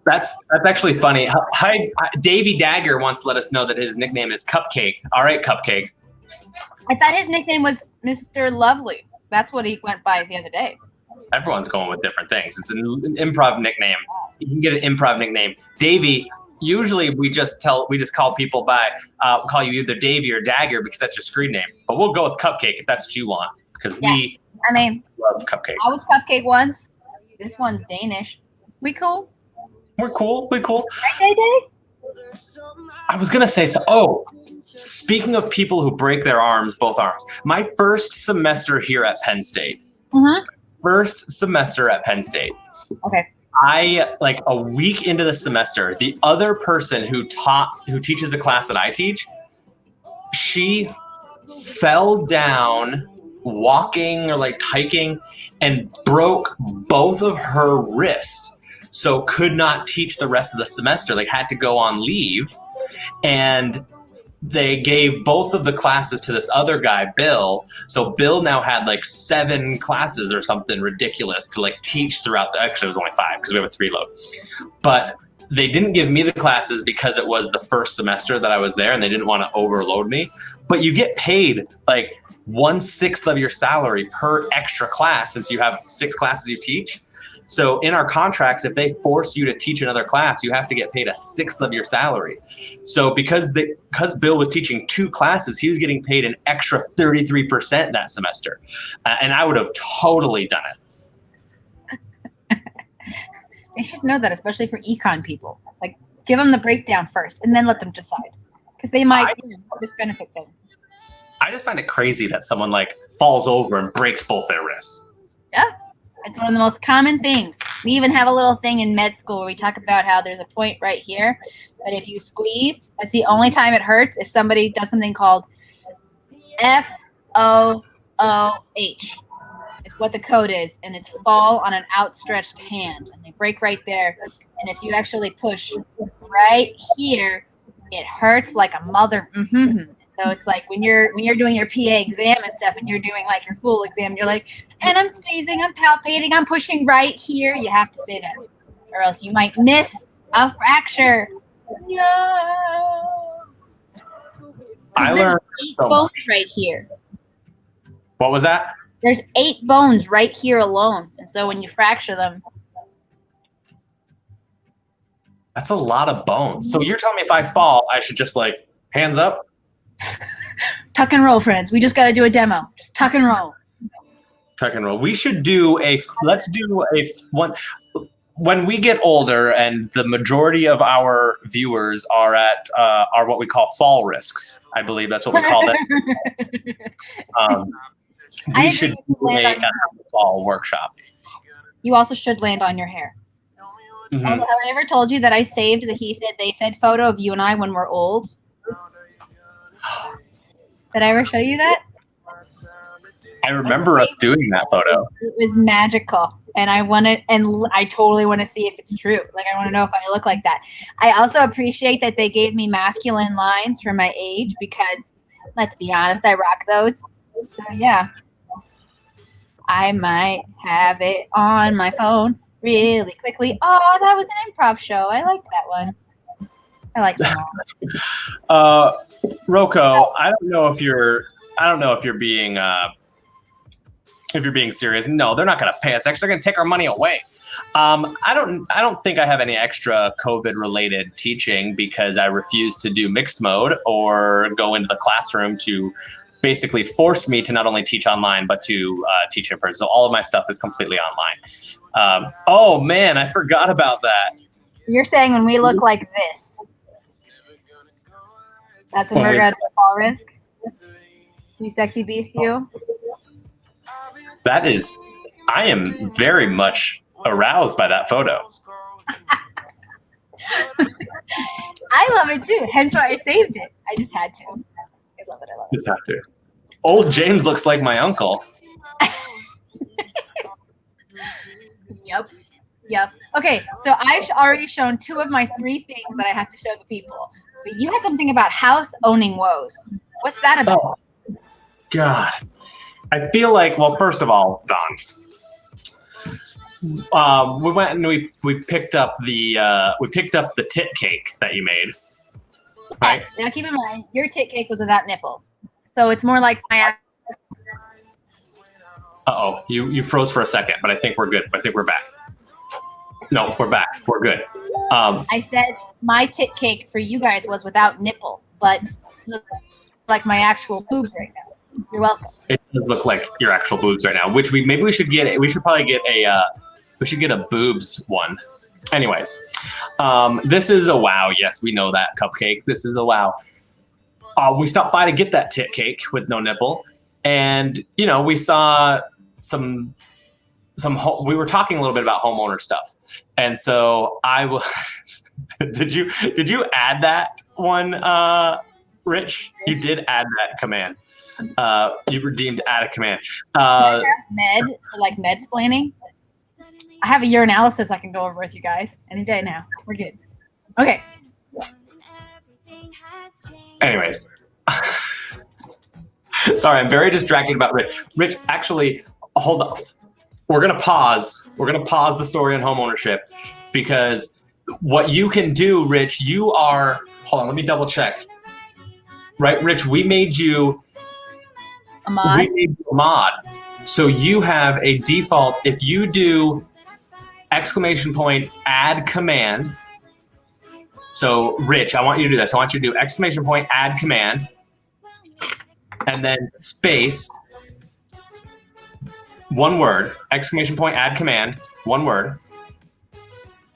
Speaker 1: That's actually funny. Hi, Davey Dagger wants to let us know that his nickname is Cupcake. All right, Cupcake.
Speaker 2: I thought his nickname was Mr. Lovely. That's what he went by the other day.
Speaker 1: Everyone's going with different things. It's an improv nickname. You can get an improv nickname. Davey, usually we just call people by, call you either Davey or Dagger because that's your screen name. But we'll go with Cupcake if that's what you want because we love Cupcake.
Speaker 2: I was Cupcake once. This one's Danish. We cool?
Speaker 1: We're cool.
Speaker 2: Right, Day?
Speaker 1: I was gonna say so. Oh, speaking of people who break their arms, both arms. My first semester here at Penn State, first semester at Penn State.
Speaker 2: Okay.
Speaker 1: Like a week into the semester, the other person who teaches the class that I teach, she fell down walking or like hiking and broke both of her wrists. So could not teach the rest of the semester, like had to go on leave. And they gave both of the classes to this other guy, Bill. So Bill now had like 7 classes or something ridiculous to like teach throughout actually it was only 5 because we have a 3 load. But they didn't give me the classes because it was the first semester that I was there and they didn't want to overload me. But you get paid like 1/6 of your salary per extra class since you have 6 classes you teach. So in our contracts, if they force you to teach another class, you have to get paid 1/6 of your salary. So because Bill was teaching 2 classes, he was getting paid an extra 33% that semester. And I would have totally done it.
Speaker 2: They should know that, especially for econ people. Like, give them the breakdown first and then let them decide. Because they might just benefit them.
Speaker 1: I just find it crazy that someone like falls over and breaks both their wrists.
Speaker 2: Yeah. It's one of the most common things. We even have a little thing in med school where we talk about how there's a point right here that if you squeeze, that's the only time it hurts if somebody does something called FOOH. It's what the code is, and it's fall on an outstretched hand. And they break right there. And if you actually push right here, it hurts like a mother. So it's like when you're doing your PA exam and stuff and you're doing like your full exam, you're like, and I'm squeezing, I'm palpating, I'm pushing right here. You have to say that or else you might miss a fracture. No.
Speaker 1: I learned
Speaker 2: 8
Speaker 1: so
Speaker 2: bones
Speaker 1: much.
Speaker 2: right here.
Speaker 1: What was that?
Speaker 2: There's 8 bones right here alone. And so when you fracture them.
Speaker 1: That's a lot of bones. So you're telling me if I fall, I should just like hands up?
Speaker 2: Tuck and roll, friends. We just got to do a demo. Just tuck and roll.
Speaker 1: Tuck and roll. We should do let's do one. When we get older and the majority of our viewers are what we call fall risks, I believe that's what we call them. We should do a fall workshop.
Speaker 2: You also should land on your hair.
Speaker 1: Mm-hmm.
Speaker 2: Also, have I ever told you that I saved the he said, they said photo of you and I when we're old? Did I ever show you that?
Speaker 1: I remember us doing that photo.
Speaker 2: It was magical. And I totally want to see if it's true. Like, I want to know if I look like that. I also appreciate that they gave me masculine lines for my age because, let's be honest, I rock those. So, yeah. I might have it on my phone really quickly. Oh, that was an improv show. I like that one. I like that one.
Speaker 1: Rocco, I don't know if you're being serious. No, they're not going to pay us extra. They're going to take our money away. I don't think I have any extra COVID related teaching because I refuse to do mixed mode or go into the classroom to basically force me to not only teach online but to teach in person. So all of my stuff is completely online. Oh man, I forgot about that.
Speaker 2: You're saying when we look like this. That's when we're going to fall risk? You sexy beast, you?
Speaker 1: I am very much aroused by that photo.
Speaker 2: I love it too. Hence why I saved it. I just had to. I love it.
Speaker 1: Just have to. Old James looks like my uncle.
Speaker 2: Yep. Okay, so I've already shown 2 of my 3 things that I have to show the people. But you had something about house owning woes. What's that about?
Speaker 1: Oh, God. I feel like, well, first of all, Don, we went and we picked up the tit cake that you made. Right?
Speaker 2: Now keep in mind, your tit cake was without nipple. So it's more like my...
Speaker 1: Uh-oh, you froze for a second, but I think we're good. I think we're back. No, we're back. We're good.
Speaker 2: I said my tit cake for you guys was without nipple, but like my actual boobs right now. You're welcome.
Speaker 1: It does look like your actual boobs right now, which we should get. We should probably get a boobs one. Anyways, this is a wow. Yes, we know that cupcake. This is a wow. We stopped by to get that tit cake with no nipple, and we saw some we were talking a little bit about homeowner stuff, and so I was. Did you add that one, Rich? You did add that command. You redeemed add a command.
Speaker 2: Med, so like med-splaining. I have a urinalysis I can go over with you guys any day now. We're good. Okay.
Speaker 1: Anyways. Sorry, I'm very distracted about Rich. Rich, actually, hold on. We're going to pause. We're going to pause the story on homeownership because what you can do, Rich, you are, hold on, let me double check. Right, Rich, we made you
Speaker 2: A mod?
Speaker 1: We made you a mod. So you have a default, if you do !add command. So Rich, I want you to do this. I want you to do !add command and then space, one word, !add command, one word,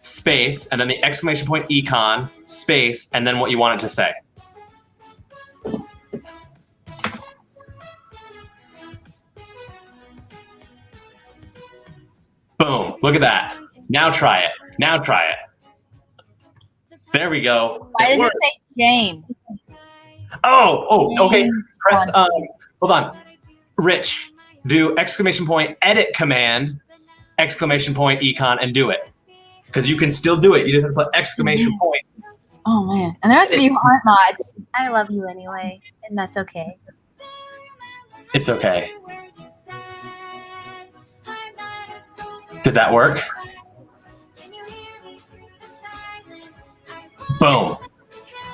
Speaker 1: space, and then the !econ, space, and then what you want it to say. Boom, look at that. Now try it. Now try it. There we go.
Speaker 2: Why does
Speaker 1: worked.
Speaker 2: it say James?
Speaker 1: Oh, okay.
Speaker 2: James
Speaker 1: Press,
Speaker 2: Bond.
Speaker 1: hold on. Rich, do !edit command, !econ, and do it. Because you can still do it. You just have to put exclamation point.
Speaker 2: Oh man, and the rest of you aren't mods.
Speaker 5: I love you anyway, and that's okay.
Speaker 1: It's okay. Did that work? Boom.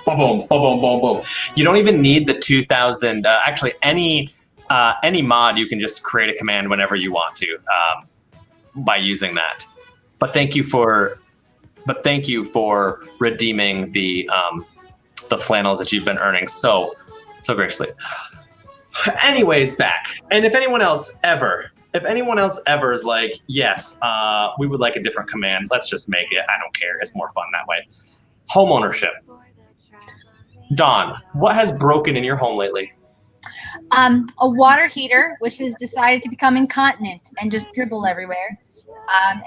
Speaker 1: Boom, boom, boom, boom, boom, boom. You don't even need the 2000. Actually, any mod, you can just create a command whenever you want to by using that. But thank you for redeeming the flannels that you've been earning so graciously. Anyways, back. And if anyone else ever is like, yes, we would like a different command, let's just make it. I don't care. It's more fun that way. Homeownership. Dawn, what has broken in your home lately?
Speaker 2: A water heater, which has decided to become incontinent and just dribble everywhere.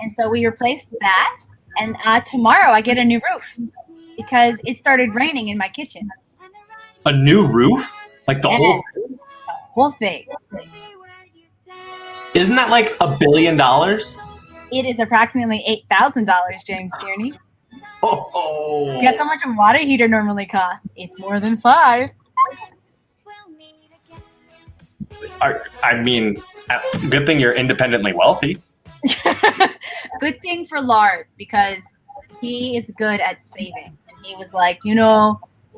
Speaker 2: And so we replaced that. And tomorrow I get a new roof because it started raining in my kitchen.
Speaker 1: A new roof? Like the whole thing?
Speaker 2: Whole thing.
Speaker 1: Isn't that like $1 billion?
Speaker 2: It is approximately $8,000, James Tierney.
Speaker 1: Oh.
Speaker 2: Guess how much a water heater normally costs? It's more than $5.
Speaker 1: I mean, good thing you're independently wealthy.
Speaker 2: Good thing for Lars because he is good at saving. And he was like,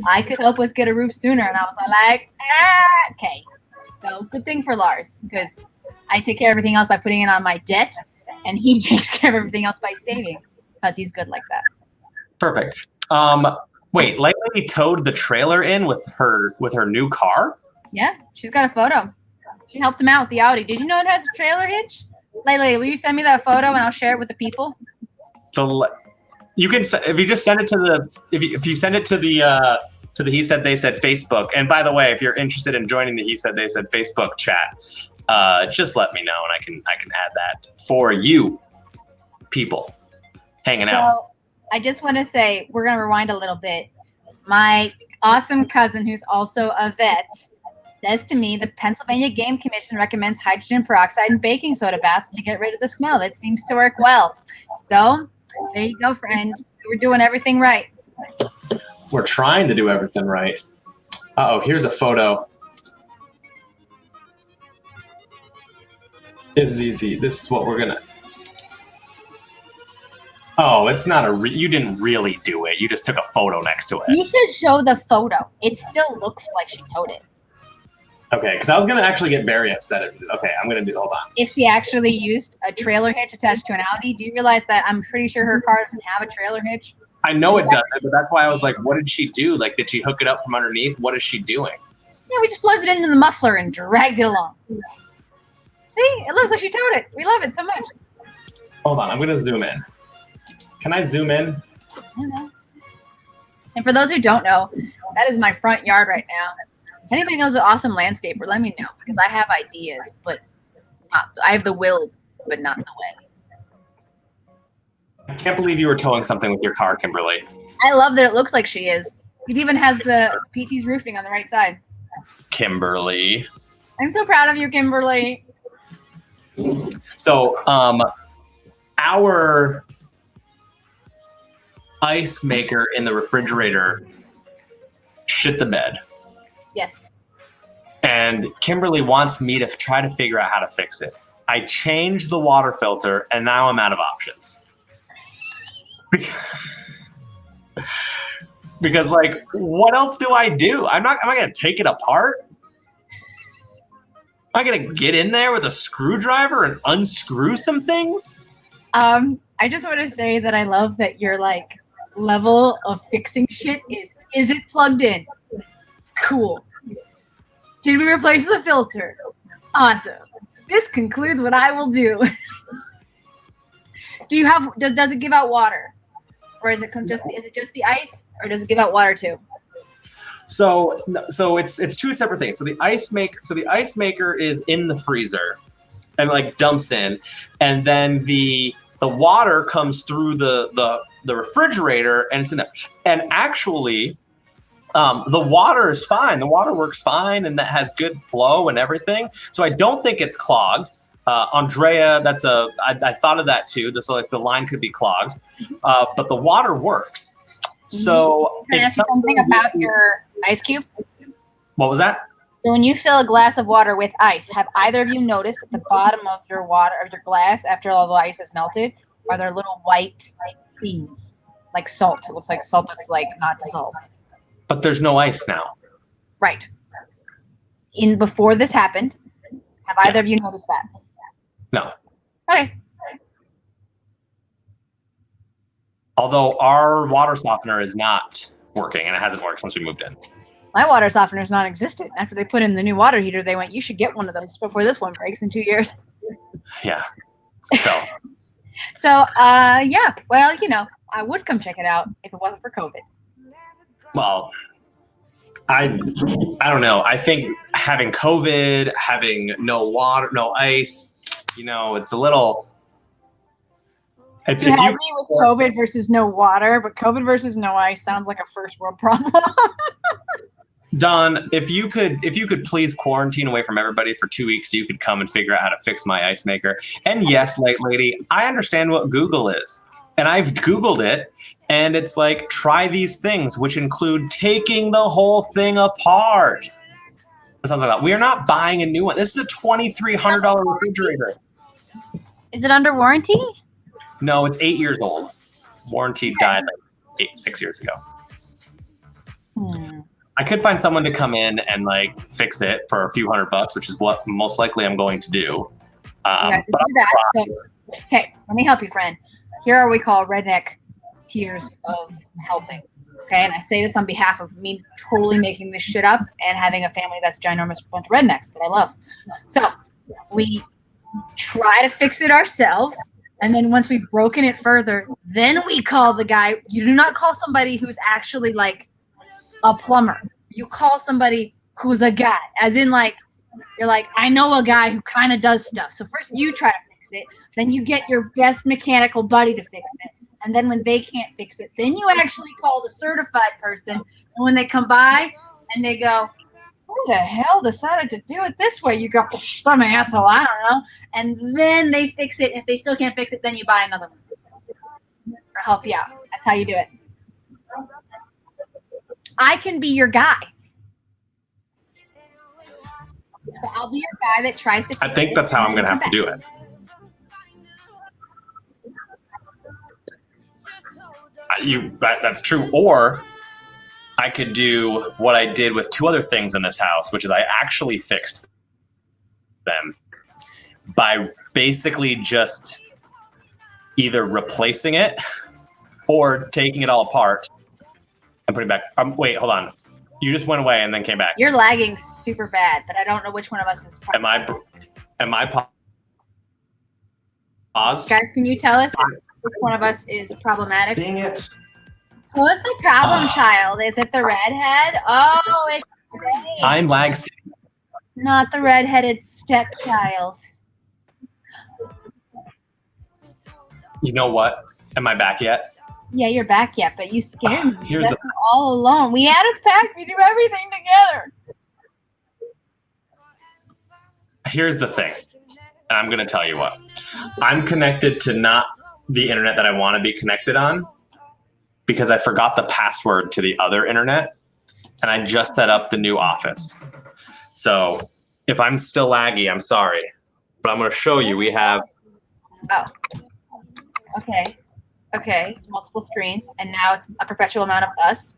Speaker 2: I could help us get a roof sooner. And I was like, okay. So good thing for Lars because I take care of everything else by putting it on my debt. And he takes care of everything else by saving because he's good like that.
Speaker 1: Perfect. Wait, Light Lady towed the trailer in with her new car?
Speaker 2: Yeah, she's got a photo. She helped him out with the Audi. Did you know it has a trailer hitch? Lady, will you send me that photo and I'll share it with the people?
Speaker 1: You can, if you just send it to the if you send it to the He Said They Said Facebook. And by the way, if you're interested in joining the He Said They Said Facebook chat, just let me know and I can add that for you people hanging out.
Speaker 2: So I just want to say we're gonna rewind a little bit. My awesome cousin, who's also a vet, says to me the Pennsylvania Game Commission recommends hydrogen peroxide and baking soda baths to get rid of the smell. That seems to work well. So there you go, friend. We're doing everything right.
Speaker 1: We're trying to do everything right. Uh-oh, here's a photo. It's easy. This is what we're gonna. Oh, it's not you didn't really do it. You just took a photo next to it.
Speaker 2: You should show the photo. It still looks like she towed it.
Speaker 1: Okay, because I was gonna actually get very upset. Okay, I'm gonna do. Hold on.
Speaker 2: If she actually used a trailer hitch attached to an Audi, do you realize that I'm pretty sure her car doesn't have a trailer hitch?
Speaker 1: I know it doesn't, but that's why I was like, what did she do? Like, did she hook it up from underneath? What is she doing?
Speaker 2: Yeah, we just plugged it into the muffler and dragged it along. See, it looks like she towed it. We love it so much.
Speaker 1: Hold on, I'm gonna zoom in. Can I zoom in?
Speaker 2: I don't know. And for those who don't know, that is my front yard right now. If anybody knows an awesome landscaper, let me know because I have ideas, but I have the will but not the way.
Speaker 1: I can't believe you were towing something with your car, Kimberly.
Speaker 2: I love that it looks like she is. It even has the PT's roofing on the right side.
Speaker 1: Kimberly.
Speaker 2: I'm so proud of you, Kimberly.
Speaker 1: So, our ice maker in the refrigerator shit the bed.
Speaker 2: Yes.
Speaker 1: And Kimberly wants me to try to figure out how to fix it. I changed the water filter, and now I'm out of options. Because, like, what else do I do? Am I going to take it apart? Am I going to get in there with a screwdriver and unscrew some things?
Speaker 2: I just want to say that I love that your like level of fixing shit is it plugged in? Cool. Did we replace the filter? Awesome. This concludes what I will do. Do you have does it give out water? Or is it just the ice, or does it give out water too?
Speaker 1: So it's two separate things. So the ice maker is in the freezer and like dumps in, and then the water comes through the refrigerator and it's in there. And actually, the water is fine. The water works fine, and that has good flow and everything. So I don't think it's clogged. Andrea, I thought of that too. So like the line could be clogged, but the water works. So
Speaker 2: Can I ask you something about your ice cube?
Speaker 1: What was that?
Speaker 2: So when you fill a glass of water with ice, have either of you noticed at the bottom of your water or your glass after all the ice is melted, are there little white things like salt? It looks like salt that's like not dissolved.
Speaker 1: But there's no ice now.
Speaker 2: Right. Before this happened, have either of you noticed that?
Speaker 1: No.
Speaker 2: Okay.
Speaker 1: Although our water softener is not working, and it hasn't worked since we moved in.
Speaker 2: My water softener is non-existent. After they put in the new water heater, they went, you should get one of those before this one breaks in 2 years.
Speaker 1: Yeah. So.
Speaker 2: Yeah. Well, I would come check it out if it wasn't for COVID.
Speaker 1: Well, I don't know. I think having COVID, having no water, no ice, it's a little. If
Speaker 2: You had me with COVID versus no water, but COVID versus no ice sounds like a first world problem.
Speaker 1: Don, if you could please quarantine away from everybody for 2 weeks so you could come and figure out how to fix my ice maker. And yes, lady, I understand what Google is. And I've Googled it, and it's like, try these things, which include taking the whole thing apart. It sounds like that. We are not buying a new one. This is a $2,300 refrigerator.
Speaker 2: Is it under warranty?
Speaker 1: No, it's 8 years old. Warranty died like 6 years ago. I could find someone to come in and like fix it for a few $100, which is what most likely I'm going to do.
Speaker 2: You have to do that. So, okay, let me help you, friend. Here are what we call redneck tiers of helping. Okay, and I say this on behalf of me totally making this shit up and having a family that's ginormous bunch of rednecks that I love. So we try to fix it ourselves. And then once we've broken it further, then we call the guy. You do not call somebody who's actually like a plumber. You call somebody who's a guy, as in like, you're like, I know a guy who kind of does stuff. So first you try to fix it. Then you get your best mechanical buddy to fix it. And then when they can't fix it, then you actually call the certified person. And when they come by and they go, who the hell decided to do it this way? You go, some asshole, I don't know. And then they fix it. If they still can't fix it, then you buy another one or help you out. That's how you do it. I can be your guy. So I'll be your guy that tries to fix it.
Speaker 1: I think that's how I'm going to have to do it. That's true. Or I could do what I did with two other things in this house, which is I actually fixed them by basically just either replacing it or taking it all apart and putting it back. Wait, hold on. You just went away and then came back.
Speaker 2: You're lagging super bad, but I don't know which one of us is part.
Speaker 1: Am I paused?
Speaker 2: Guys, can you tell us which one of us is problematic?
Speaker 1: Dang it.
Speaker 2: Who's the problem child? Is it the redhead? Oh, it's Jay.
Speaker 1: I'm lag city.
Speaker 2: Not the redheaded stepchild.
Speaker 1: You know what? Am I back yet?
Speaker 2: Yeah, you're back yet, but you scared me.
Speaker 1: Here's
Speaker 2: That's all alone. We had a pact. We do everything together.
Speaker 1: Here's the thing. And I'm going to tell you what. I'm connected to not the internet that I want to be connected on because I forgot the password to the other internet and I just set up the new office. So if I'm still laggy, I'm sorry. But I'm going to show you. We have...
Speaker 2: Oh. Okay. Multiple screens. And now it's a perpetual amount of us.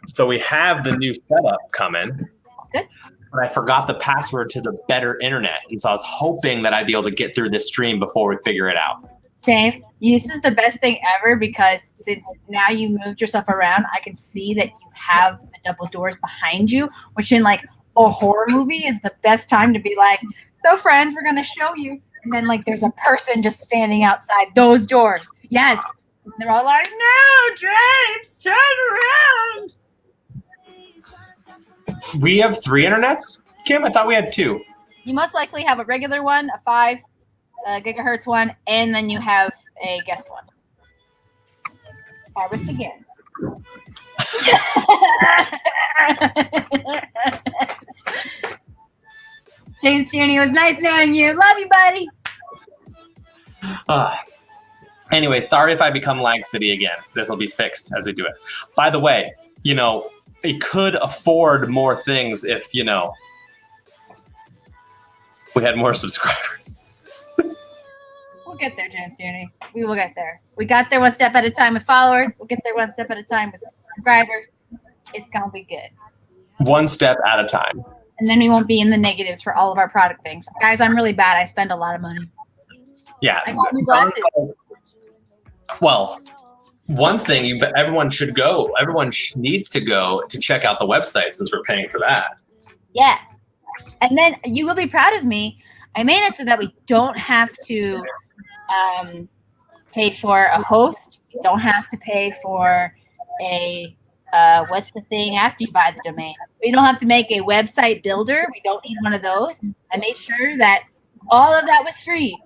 Speaker 1: So we have the new setup coming.
Speaker 2: That's good.
Speaker 1: But I forgot the password to the better internet. And so I was hoping that I'd be able to get through this stream before we figure it out.
Speaker 2: James, this is the best thing ever because since now you moved yourself around, I can see that you have the double doors behind you, which in like a horror movie is the best time to be like, so friends, we're going to show you. And then like there's a person just standing outside those doors. Yes. And they're all like, no, James, turn around.
Speaker 1: We have 3 internets? Kim, I thought we had 2.
Speaker 2: You most likely have a regular one, a 5 gigahertz one, and then you have a guest one. Harvest again. James Tierney, it was nice knowing you. Love you, buddy.
Speaker 1: Anyway, sorry if I become Lag City again. This will be fixed as we do it. By the way, it could afford more things if, we had more subscribers.
Speaker 2: We'll get there, James Tierney. We will get there. We got there one step at a time with followers. We'll get there one step at a time with subscribers. It's going to be good.
Speaker 1: One step at a time.
Speaker 2: And then we won't be in the negatives for all of our product things. Guys, I'm really bad. I spend a lot of money.
Speaker 1: Yeah.
Speaker 2: I got new glasses.
Speaker 1: Well, one thing everyone should go, needs to go to check out the website since we're paying for that.
Speaker 2: Yeah. And then you will be proud of me. I made it so that we don't have to pay for a host. We don't have to pay for a what's the thing after you buy the domain. We don't have to make a website builder. We don't need one of those. I made sure that all of that was free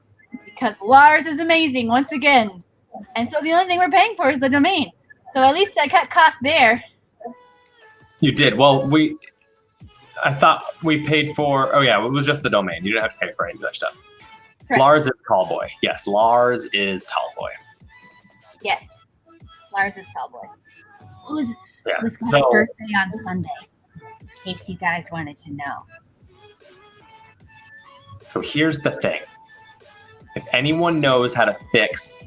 Speaker 2: because Lars is amazing once again. And so the only thing we're paying for is the domain. So at least I cut costs there.
Speaker 1: You did. Well, I thought we paid for, it was just the domain. You didn't have to pay for any of that stuff.
Speaker 2: Correct.
Speaker 1: Lars is Tallboy. Yes, Lars is Tallboy.
Speaker 2: Yes. Lars is Tallboy. Who's got
Speaker 1: So,
Speaker 2: a birthday on Sunday? In case you guys wanted to know.
Speaker 1: so here's the thing. If anyone knows how to fix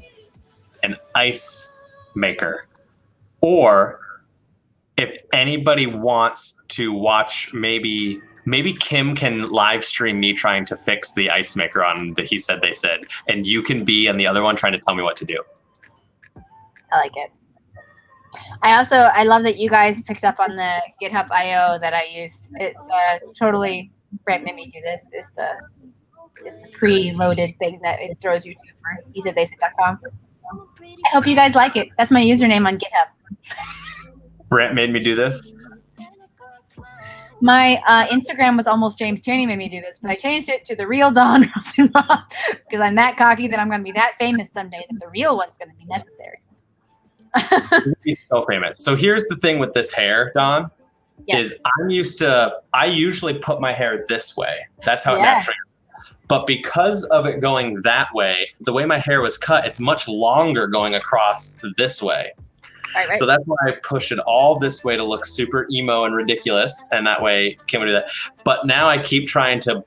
Speaker 1: an ice maker, or if anybody wants to watch, maybe Kim can live stream me trying to fix the ice maker on the He Said They Said, and you can be on the other one trying to tell me what to do.
Speaker 2: I like it. I love that you guys picked up on the GitHub IO that I used. It's totally, Brent made me do this. It's the pre-loaded thing that it throws you to for hesaidtheysaid.com. I hope you guys like it. That's my username on GitHub.
Speaker 1: Brent made me do this.
Speaker 2: My Instagram was almost James Tierney made me do this, but I changed it to the real Don Rosenbaum because I'm that cocky that I'm going to be that famous someday that the real one's going to be necessary.
Speaker 1: He's so famous. So here's the thing with this hair, Don,
Speaker 2: Yes.
Speaker 1: is I usually put my hair this way. That's how it naturally. But because of it going that way, the way my hair was cut, it's much longer going across this way.
Speaker 2: Right.
Speaker 1: So that's why I pushed it all this way to look super emo and ridiculous. And that way Kim would do that. But now I keep trying to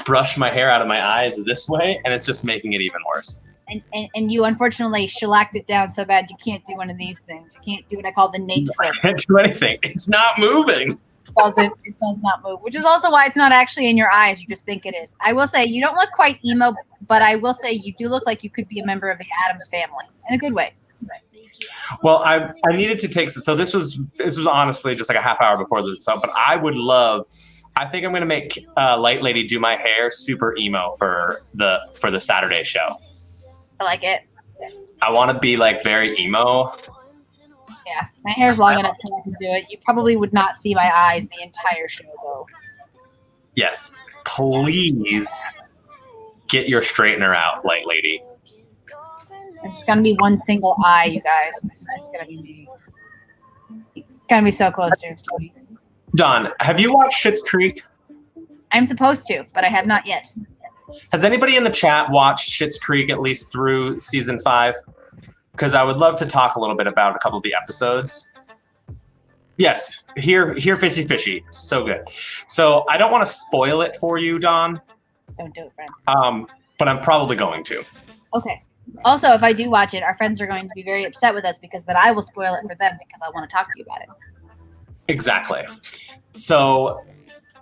Speaker 1: brush my hair out of my eyes this way, and it's just making it even worse.
Speaker 2: And you unfortunately shellacked it down so bad you can't do one of these things. You can't do what I call the Nate
Speaker 1: I
Speaker 2: flip.
Speaker 1: can't do anything. It's not moving.
Speaker 2: It does not move, which is also why it's not actually in your eyes. You just think it is. I will say you don't look quite emo, but I will say you do look like you could be a member of the Addams family in a good way.
Speaker 1: Well, I needed to take so this was honestly just like a half hour before the so, but I think I'm gonna make Light Lady do my hair super emo for the Saturday show.
Speaker 2: I like it.
Speaker 1: I want to be like very emo.
Speaker 2: Yeah, my hair's long enough so I can do it. You probably would not see my eyes the entire show, though.
Speaker 1: Yes, please get your straightener out, light lady.
Speaker 2: It's gonna be one single eye, you guys. This is just gonna be me. Gonna be so close, James.
Speaker 1: Don, have you watched Schitt's Creek?
Speaker 2: I'm supposed to, but I have not yet.
Speaker 1: Has anybody in the chat watched Schitt's Creek at least through season 5? Because I would love to talk a little bit about a couple of the episodes. Yes, here, fishy, fishy. So good. So I don't want to spoil it for you, Don.
Speaker 2: Don't do it, friend.
Speaker 1: But I'm probably going to.
Speaker 2: Okay. Also, if I do watch it, our friends are going to be very upset with us because then I will spoil it for them because I want to talk to you about it.
Speaker 1: Exactly. So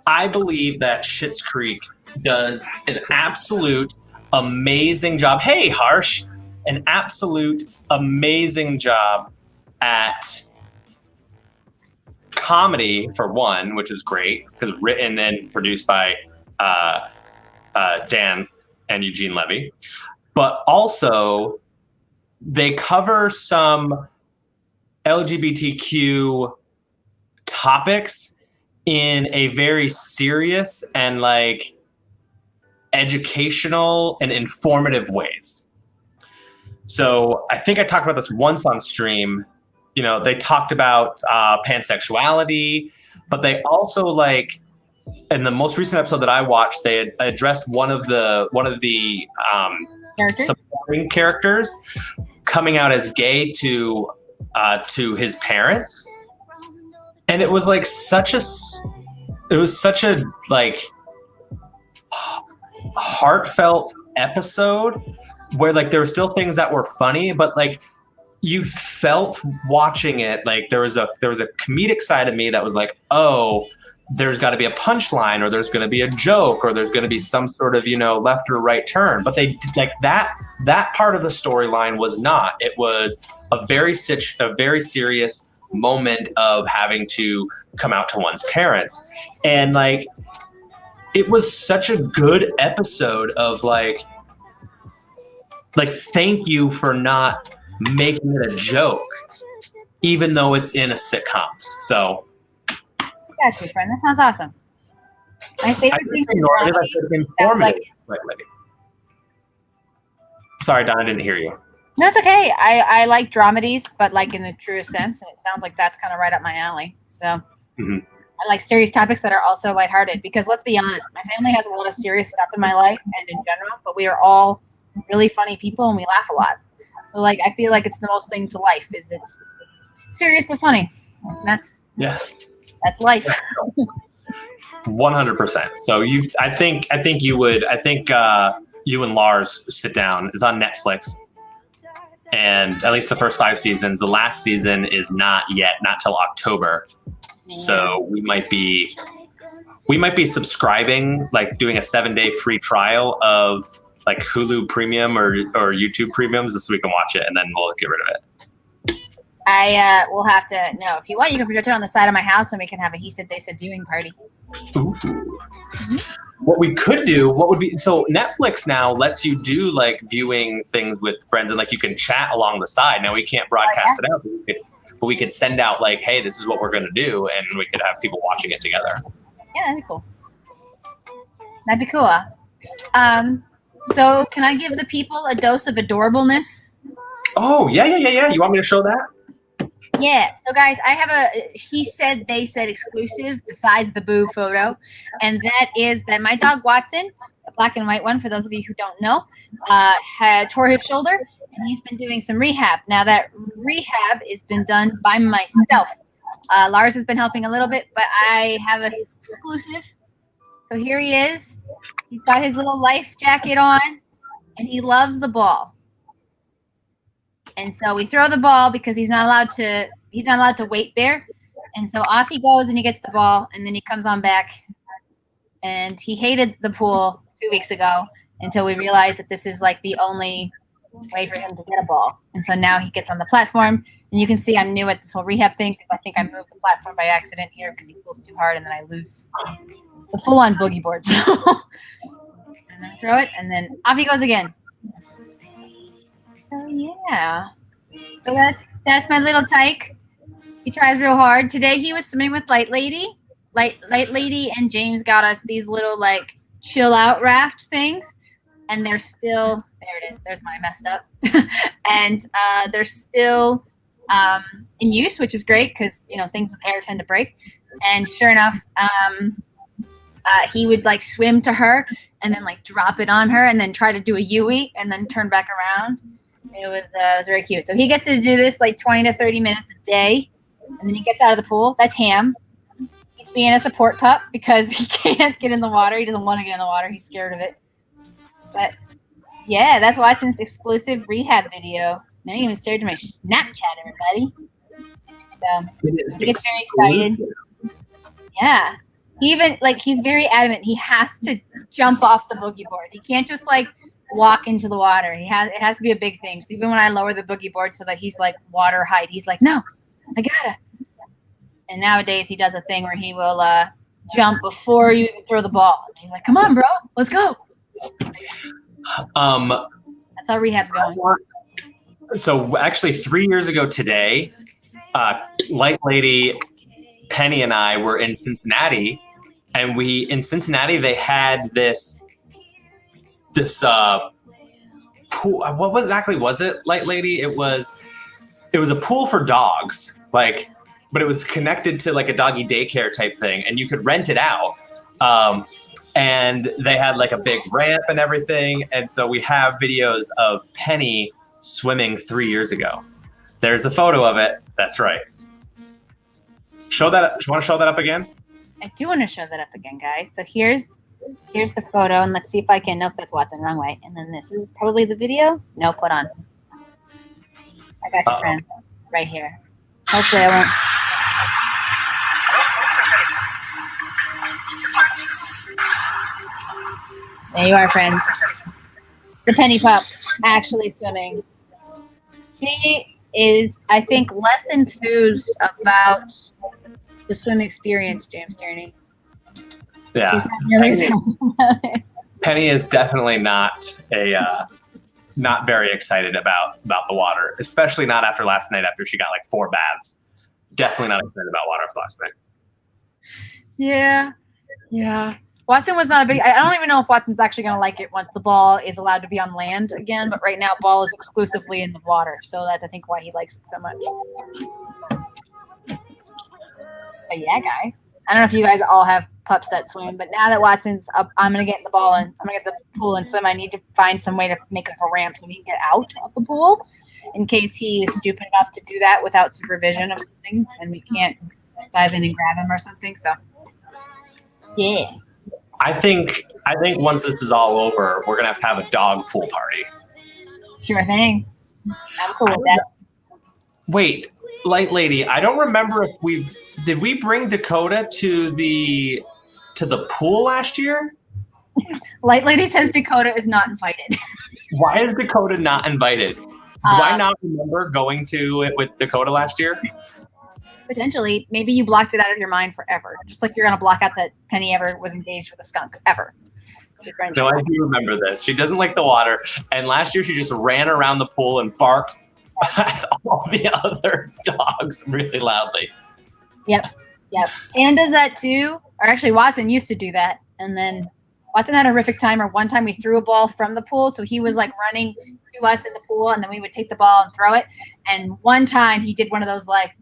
Speaker 1: I believe that Schitt's Creek does an absolute amazing job. Hey, Harsh. An absolute amazing job at comedy, for one, which is great because written and produced by Dan and Eugene Levy. But also, they cover some LGBTQ topics in a very serious and like educational and informative ways. So I think I talked about this once on stream. You know, they talked about pansexuality, but they also like in the most recent episode that I watched, they had addressed one of the supporting characters coming out as gay to his parents, and it was like such a like heartfelt episode where like there were still things that were funny, but like you felt watching it like there was a comedic side of me that was like, oh, there's got to be a punchline, or there's going to be a joke, or there's going to be some sort of, you know, left or right turn. But they like that part of the storyline was not. It was a very serious moment of having to come out to one's parents, and like it was such a good episode of like thank you for not making it a joke, even though it's in a sitcom. So.
Speaker 2: Got you, friend. That sounds awesome. My favorite thing
Speaker 1: Sorry, Don, I didn't hear you.
Speaker 2: No, it's okay. I like dramedies, but like in the truest sense, and it sounds like that's kind of right up my alley. So I like serious topics that are also lighthearted because let's be honest, my family has a lot of serious stuff in my life and in general, but we are all really funny people and we laugh a lot. So like I feel like it's the most thing to life is it's serious but funny. And that's life.
Speaker 1: 100%. So I think you and Lars sit down. It's on Netflix, and at least the first 5 seasons. The last season is not till October. So we might be subscribing, like doing a 7-day free trial of like Hulu Premium or YouTube Premiums, just so we can watch it, and then we'll get rid of it.
Speaker 2: I will have to no. If you want, you can project it on the side of my house, and we can have a he said they said viewing party.
Speaker 1: Ooh. What we could do, what would be so Netflix now lets you do like viewing things with friends, and like you can chat along the side. Now we can't broadcast it out, but we could send out like, hey, this is what we're going to do, and we could have people watching it together.
Speaker 2: Yeah, that'd be cool. That'd be cool. So can I give the people a dose of adorableness?
Speaker 1: Oh yeah. You want me to show that?
Speaker 2: Yeah. So guys, I have a he said they said exclusive besides the boo photo, and that is that my dog Watson, the black and white one, for those of you who don't know, had tore his shoulder, and he's been doing some rehab. Now that rehab has been done by myself. Lars has been helping a little bit, but I have an exclusive. So here he is. He's got his little life jacket on, and he loves the ball. And so we throw the ball because he's not allowed to wait there. And so off he goes and he gets the ball, and then he comes on back. And he hated the pool 2 weeks ago until we realized that this is like the only way for him to get a ball. And so now he gets on the platform, and you can see I'm new at this whole rehab thing because I think I moved the platform by accident here because he pulls too hard and then I lose the full-on boogie board. So and I throw it, and then off he goes again. So yeah, so that's my little tyke. He tries real hard. Today he was swimming with Light Lady, and James got us these little like chill out raft things. and they're still there. It is. There's my messed up, and they're still in use, which is great because things with hair tend to break. And sure enough, he would like swim to her and then like drop it on her and then try to do a Yui and then turn back around. It was very cute. So he gets to do this like 20 to 30 minutes a day, and then he gets out of the pool. That's Ham. He's being a support pup because he can't get in the water. He doesn't want to get in the water. He's scared of it. But yeah, that's Watson's exclusive rehab video. Now you even shared to my Snapchat, everybody. So he gets very excited. Yeah. He's very adamant. He has to jump off the boogie board. He can't just like walk into the water. It has to be a big thing. So even when I lower the boogie board so that he's like water height, he's like, no, I gotta. And nowadays he does a thing where he will jump before you even throw the ball. He's like, come on, bro, let's go. That's how rehab's going.
Speaker 1: So actually 3 years ago today, Light Lady, Penny, and I were in Cincinnati, and in Cincinnati they had this pool. What exactly was it, Light Lady? It was a pool for dogs, but it was connected to like a doggy daycare type thing, and you could rent it out. And they had like a big ramp and everything, and so we have videos of Penny swimming 3 years ago. There's a photo of it. That's right. Show that. Do you want to show that up again?
Speaker 2: I do want to show that up again, guys. So here's the photo, and let's see if I can. Nope, that's Watson. Wrong way. And then this is probably the video. No, put on. I got your friend right here. Hopefully, I won't. There you are, friends. The Penny pup actually swimming. She is, I think, less enthused about the swim experience, James Journey.
Speaker 1: Yeah.
Speaker 2: She's not really excited about it.
Speaker 1: Penny is definitely not very excited about the water, especially not after last night after she got like 4 baths. Definitely not excited about water for last night.
Speaker 2: Yeah. Watson was not a big. I don't even know if Watson's actually going to like it once the ball is allowed to be on land again. But right now, ball is exclusively in the water, so that's I think why he likes it so much. But yeah, guys, I don't know if you guys all have pups that swim, but now that Watson's up, I'm going to get in the ball and I'm going to get the pool and swim. I need to find some way to make like a ramp so he can get out of the pool in case he is stupid enough to do that without supervision of something, and we can't dive in and grab him or something. So yeah.
Speaker 1: I think once this is all over, we're gonna have to have a dog pool party.
Speaker 2: Sure thing. I'm cool with that.
Speaker 1: Wait, Light Lady, I don't remember if did we bring Dakota to the pool last year?
Speaker 2: Light Lady says Dakota is not invited.
Speaker 1: Why is Dakota not invited? Do I not remember going to it with Dakota last year?
Speaker 2: Potentially, maybe you blocked it out of your mind forever. Just like you're gonna block out that Penny ever was engaged with a skunk ever.
Speaker 1: No, I do remember this. She doesn't like the water, and last year she just ran around the pool and barked at all the other dogs really loudly.
Speaker 2: Yep. Ann does that too. Or actually, Watson used to do that, and then Watson had a horrific time. Or one time we threw a ball from the pool, so he was like running to us in the pool, and then we would take the ball and throw it. And one time he did one of those like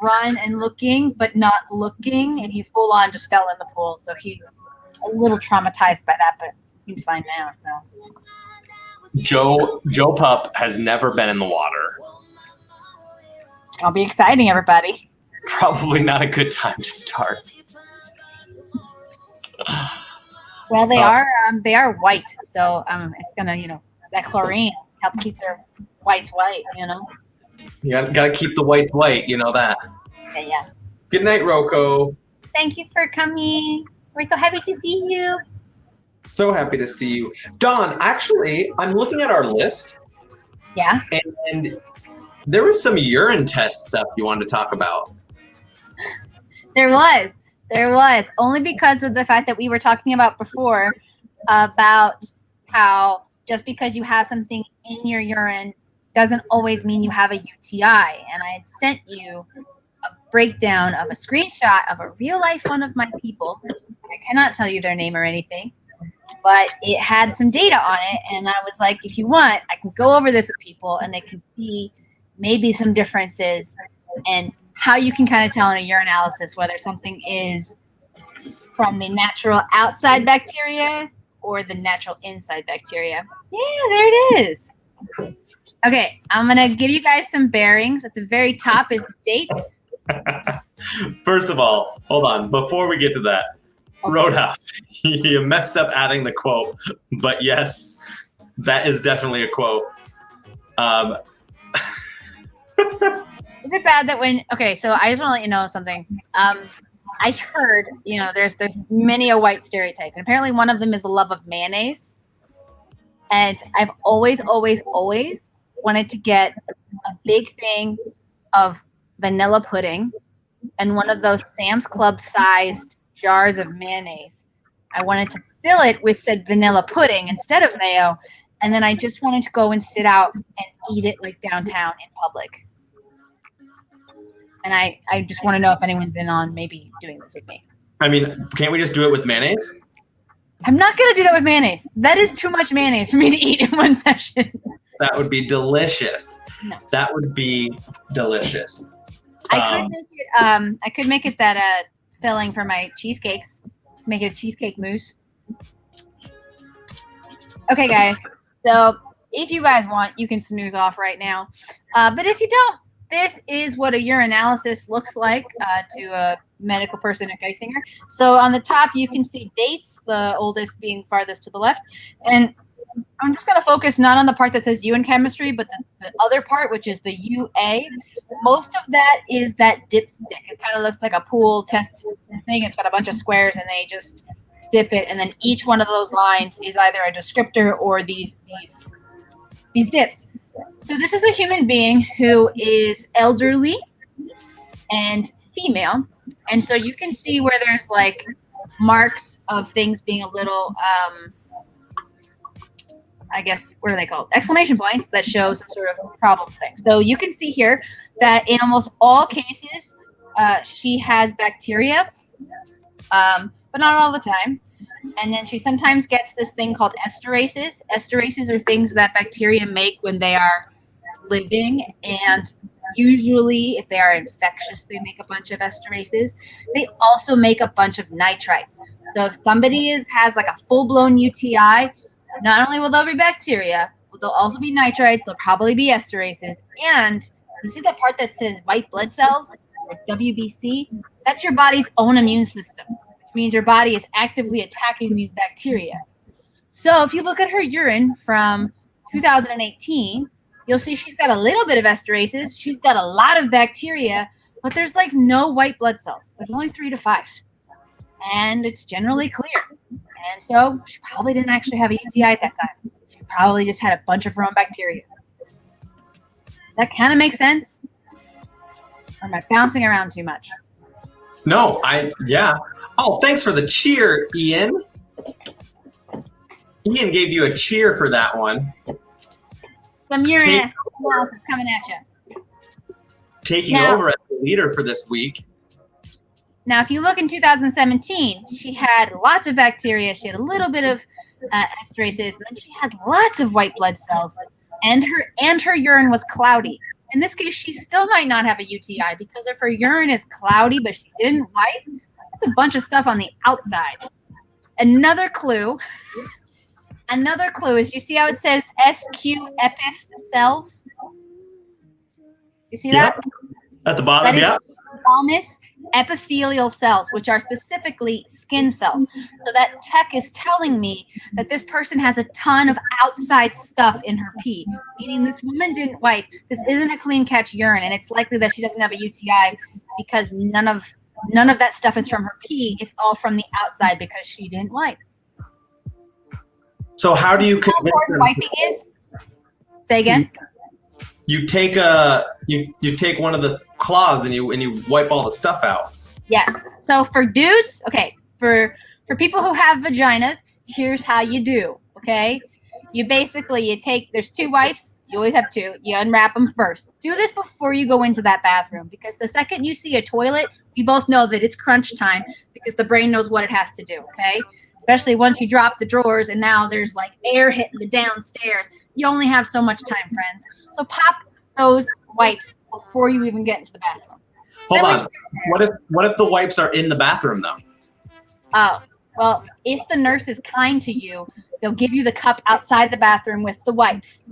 Speaker 2: run and looking but not looking, and he full on just fell in the pool, so he's a little traumatized by that, but he's fine now. So
Speaker 1: Joe Pup has never been in the water.
Speaker 2: I'll be exciting everybody.
Speaker 1: Probably not a good time to start.
Speaker 2: Well, they are white, so it's gonna that chlorine help keep their whites white.
Speaker 1: You gotta keep the whites white, you know that.
Speaker 2: Yeah.
Speaker 1: Good night, Rocco.
Speaker 2: Thank you for coming. We're so happy to see you.
Speaker 1: So happy to see you. Dawn, actually, I'm looking at our list.
Speaker 2: Yeah.
Speaker 1: And there was some urine test stuff you wanted to talk about.
Speaker 2: There was. Only because of the fact that we were talking about before about how just because you have something in your urine doesn't always mean you have a UTI. And I had sent you a breakdown of a screenshot of a real life one of my people. I cannot tell you their name or anything. but it had some data on it, and I was like, if you want, I can go over this with people, and they can see maybe some differences and how you can kind of tell in a urinalysis whether something is from the natural outside bacteria or the natural inside bacteria. Yeah, there it is. Okay, I'm going to give you guys some bearings. At the very top is the dates.
Speaker 1: First of all, hold on. Before we get to that, Roadhouse, you messed up adding the quote, but yes, that is definitely a quote.
Speaker 2: Is it bad that okay, so I just want to let you know something. I've heard, there's many a white stereotype, and apparently one of them is the love of mayonnaise. And I've always wanted to get a big thing of vanilla pudding and one of those Sam's Club sized jars of mayonnaise. I wanted to fill it with said vanilla pudding instead of mayo, and then I just wanted to go and sit out and eat it like downtown in public. And I just want to know if anyone's in on maybe doing this with me.
Speaker 1: I mean, can't we just do it with mayonnaise?
Speaker 2: I'm not going to do that with mayonnaise. That is too much mayonnaise for me to eat in one session.
Speaker 1: That would be delicious.
Speaker 2: No.
Speaker 1: That would be delicious.
Speaker 2: I could make it that filling for my cheesecakes. Make it a cheesecake mousse. Okay, guys. So if you guys want, you can snooze off right now. But if you don't, this is what a urinalysis looks like to a medical person at Geisinger. So on the top, you can see dates, the oldest being farthest to the left. And I'm just going to focus not on the part that says U in chemistry, but the other part, which is the UA. Most of that is that dipstick. It kind of looks like a pool test thing. It's got a bunch of squares, and they just dip it. And then each one of those lines is either a descriptor or these dips. So this is a human being who is elderly and female. And so you can see where there's like marks of things being a little, I guess, what are they called? Exclamation points that show some sort of problem thing. So you can see here that in almost all cases, she has bacteria, but not all the time. And then she sometimes gets this thing called esterases. Esterases are things that bacteria make when they are living, and usually if they are infectious, they make a bunch of esterases. They also make a bunch of nitrites. So if somebody has like a full-blown UTI, not only will there be bacteria, but there'll also be nitrites, there'll probably be esterases, and you see that part that says white blood cells, or WBC? That's your body's own immune system, which means your body is actively attacking these bacteria. So if you look at her urine from 2018, you'll see she's got a little bit of esterases, she's got a lot of bacteria, but there's like no white blood cells. There's only 3 to 5. And it's generally clear. And so she probably didn't actually have a UTI at that time. She probably just had a bunch of her own bacteria. Does that kind of make sense? Or am I bouncing around too much?
Speaker 1: No, yeah. Oh, thanks for the cheer, Ian. Ian gave you a cheer for that one.
Speaker 2: Some urine analysis coming at you.
Speaker 1: Taking over as the leader for this week.
Speaker 2: Now, if you look in 2017, she had lots of bacteria. She had a little bit of esterases, and then she had lots of white blood cells, and her urine was cloudy. In this case, she still might not have a UTI because if her urine is cloudy but she didn't wipe, that's a bunch of stuff on the outside. Another clue is, you see how it says SQ epith cells? You see that?
Speaker 1: Yep. At the bottom,
Speaker 2: that is squamous epithelial cells, which are specifically skin cells. So that tech is telling me that this person has a ton of outside stuff in her pee, meaning this woman didn't wipe. This isn't a clean catch urine, and it's likely that she doesn't have a UTI because none of that stuff is from her pee. It's all from the outside because she didn't wipe.
Speaker 1: So how do you convince them?
Speaker 2: How important wiping is? Say again.
Speaker 1: You take you take one of the cloths and you wipe all the stuff out.
Speaker 2: Yeah. So for dudes, okay, for people who have vaginas, here's how you do. Okay, you take, there's 2 wipes. You always have 2. You unwrap them first. Do this before you go into that bathroom, because the second you see a toilet, we both know that it's crunch time because the brain knows what it has to do. Okay. especially once you drop the drawers and now there's like air hitting the downstairs. You only have so much time, friends. So pop those wipes before you even get into the bathroom.
Speaker 1: Hold
Speaker 2: Then
Speaker 1: on. What if the wipes are in the bathroom though?
Speaker 2: Oh, well, if the nurse is kind to you, they'll give you the cup outside the bathroom with the wipes.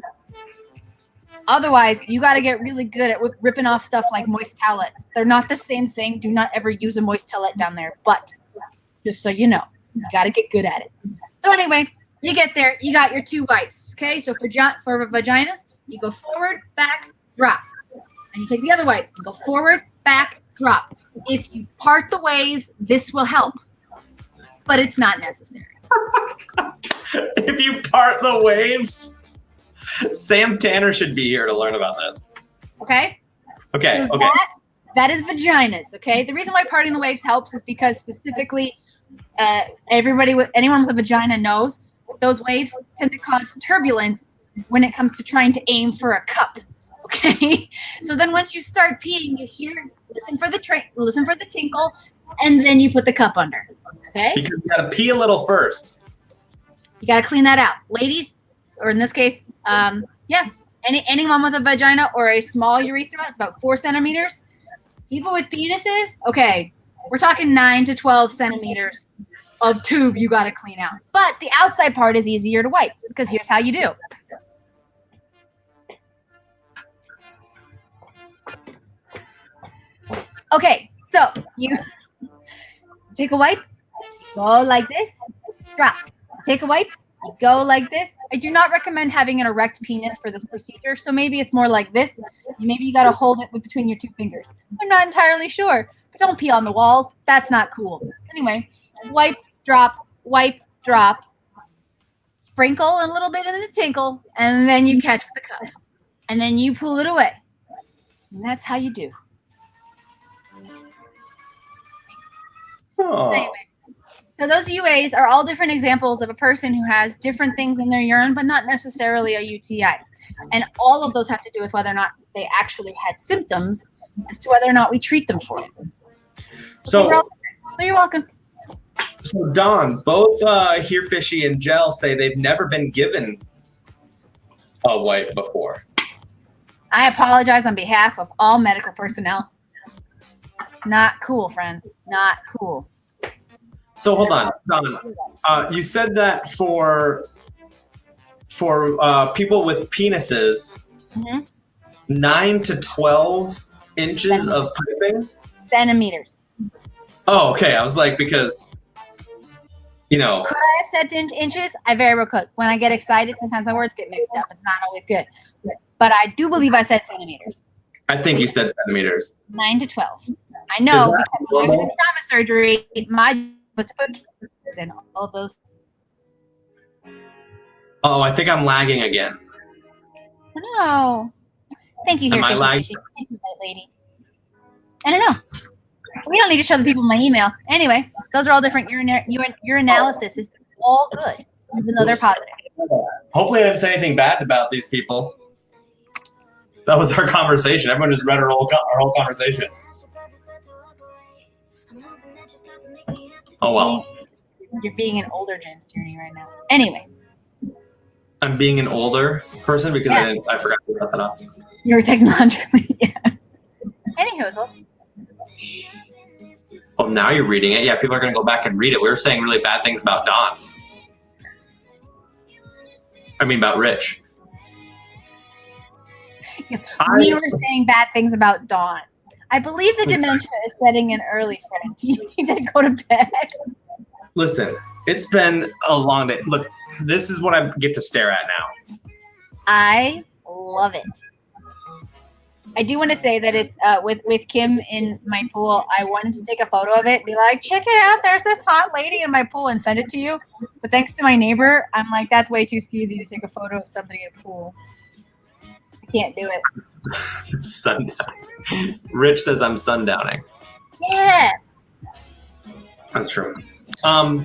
Speaker 2: Otherwise, you got to get really good at ripping off stuff like moist towelettes. They're not the same thing. Do not ever use a moist towelette down there. But just so you know, you got to get good at it. So anyway, you get there. You got your 2 wipes. Okay, so for vaginas, you go forward, back, drop. And you take the other wipe and go forward, back, drop. If you part the waves, this will help. But it's not necessary.
Speaker 1: If you part the waves, Sam Tanner should be here to learn about this.
Speaker 2: Okay?
Speaker 1: Okay.
Speaker 2: So
Speaker 1: Okay.
Speaker 2: that is vaginas, okay? The reason why parting the waves helps is because specifically anyone with a vagina knows that those waves tend to cause turbulence when it comes to trying to aim for a cup, okay? So then once you start peeing, you hear, listen for the tinkle, and then you put the cup under, okay?
Speaker 1: Because you gotta pee a little first.
Speaker 2: You got to clean that out. Ladies, or in this case, anyone with a vagina or a small urethra, it's about 4 centimeters. People with penises, okay, we're talking 9 to 12 centimeters of tube you got to clean out. But the outside part is easier to wipe because here's how you do. Okay, so you take a wipe, go like this, drop. Take a wipe, you go like this. I do not recommend having an erect penis for this procedure, so maybe it's more like this. Maybe you got to hold it between your 2 fingers. I'm not entirely sure, but don't pee on the walls. That's not cool. Anyway, wipe, drop, sprinkle a little bit of the tinkle, and then you catch with the cup. And then you pull it away. And that's how you do.
Speaker 1: Oh.
Speaker 2: Anyway. So those UAs are all different examples of a person who has different things in their urine, but not necessarily a UTI. And all of those have to do with whether or not they actually had symptoms as to whether or not we treat them for it.
Speaker 1: So
Speaker 2: you're welcome.
Speaker 1: So Don, both Here Fishy and Gel say they've never been given a wipe before.
Speaker 2: I apologize on behalf of all medical personnel. Not cool, friends. Not cool.
Speaker 1: So hold on, Don. You said that for people with penises, 9 to 12 inches of piping?
Speaker 2: Centimeters.
Speaker 1: Oh, okay. I was like, because, you know.
Speaker 2: Could I have said inches? I very well could. When I get excited, sometimes my words get mixed up. It's not always good. But I do believe I said centimeters.
Speaker 1: I think you said centimeters.
Speaker 2: 9 to 12. I know because when I was in trauma surgery, my was to put in all of those.
Speaker 1: Oh, I think I'm lagging again.
Speaker 2: No. Thank you,
Speaker 1: Am I lagging?
Speaker 2: Thank you, lady. I don't know. We don't need to show the people my email. Anyway, those are all different. Your analysis is all good, even though they're positive.
Speaker 1: Hopefully I didn't say anything bad about these people. That was our conversation. Everyone just read our whole conversation. Oh, well.
Speaker 2: You're being an older James Tierney right now. Anyway.
Speaker 1: I'm being an older person because I forgot to put that up.
Speaker 2: You're technologically, yeah. Anywho,
Speaker 1: Oh, now you're reading it. Yeah, people are going to go back and read it. We were saying really bad things about Don. I mean, about Rich.
Speaker 2: Yes, we were saying bad things about Dawn. I believe the dementia is setting in early, friend. You need to go to bed.
Speaker 1: Listen, it's been a long day. Look, this is what I get to stare at now.
Speaker 2: I love it. I do want to say that it's with Kim in my pool. I wanted to take a photo of it, be like, check it out. There's this hot lady in my pool and send it to you. But thanks to my neighbor, I'm like, that's way too skeezy to take a photo of somebody in a pool. I can't do it.
Speaker 1: Sundowning. Rich says I'm sundowning.
Speaker 2: Yeah.
Speaker 1: That's true. All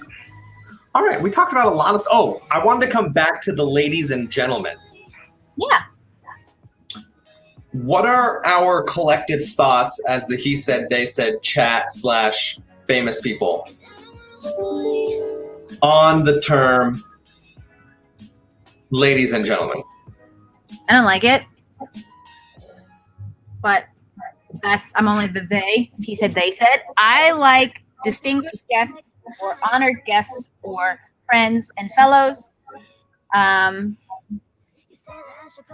Speaker 1: right, we talked about a lot of. Oh, I wanted to come back to the ladies and gentlemen.
Speaker 2: Yeah.
Speaker 1: What are our collective thoughts as the he said, they said chat / famous people? on the term ladies and gentlemen?
Speaker 2: I don't like it, but I'm only the they. He said, they said. I like distinguished guests or honored guests or friends and fellows.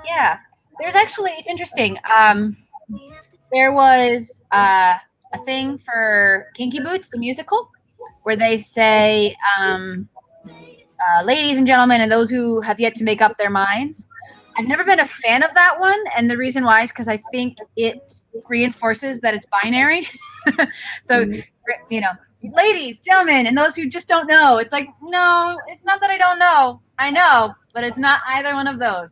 Speaker 2: Yeah, there's actually, it's interesting. There was a thing for Kinky Boots, the musical, where they say, ladies and gentlemen, and those who have yet to make up their minds. I've never been a fan of that one, and the reason why is because I think it reinforces that it's binary. So, you know, ladies, gentlemen, and those who just don't know. It's like, no, it's not that I don't know. I know, but it's not either one of those.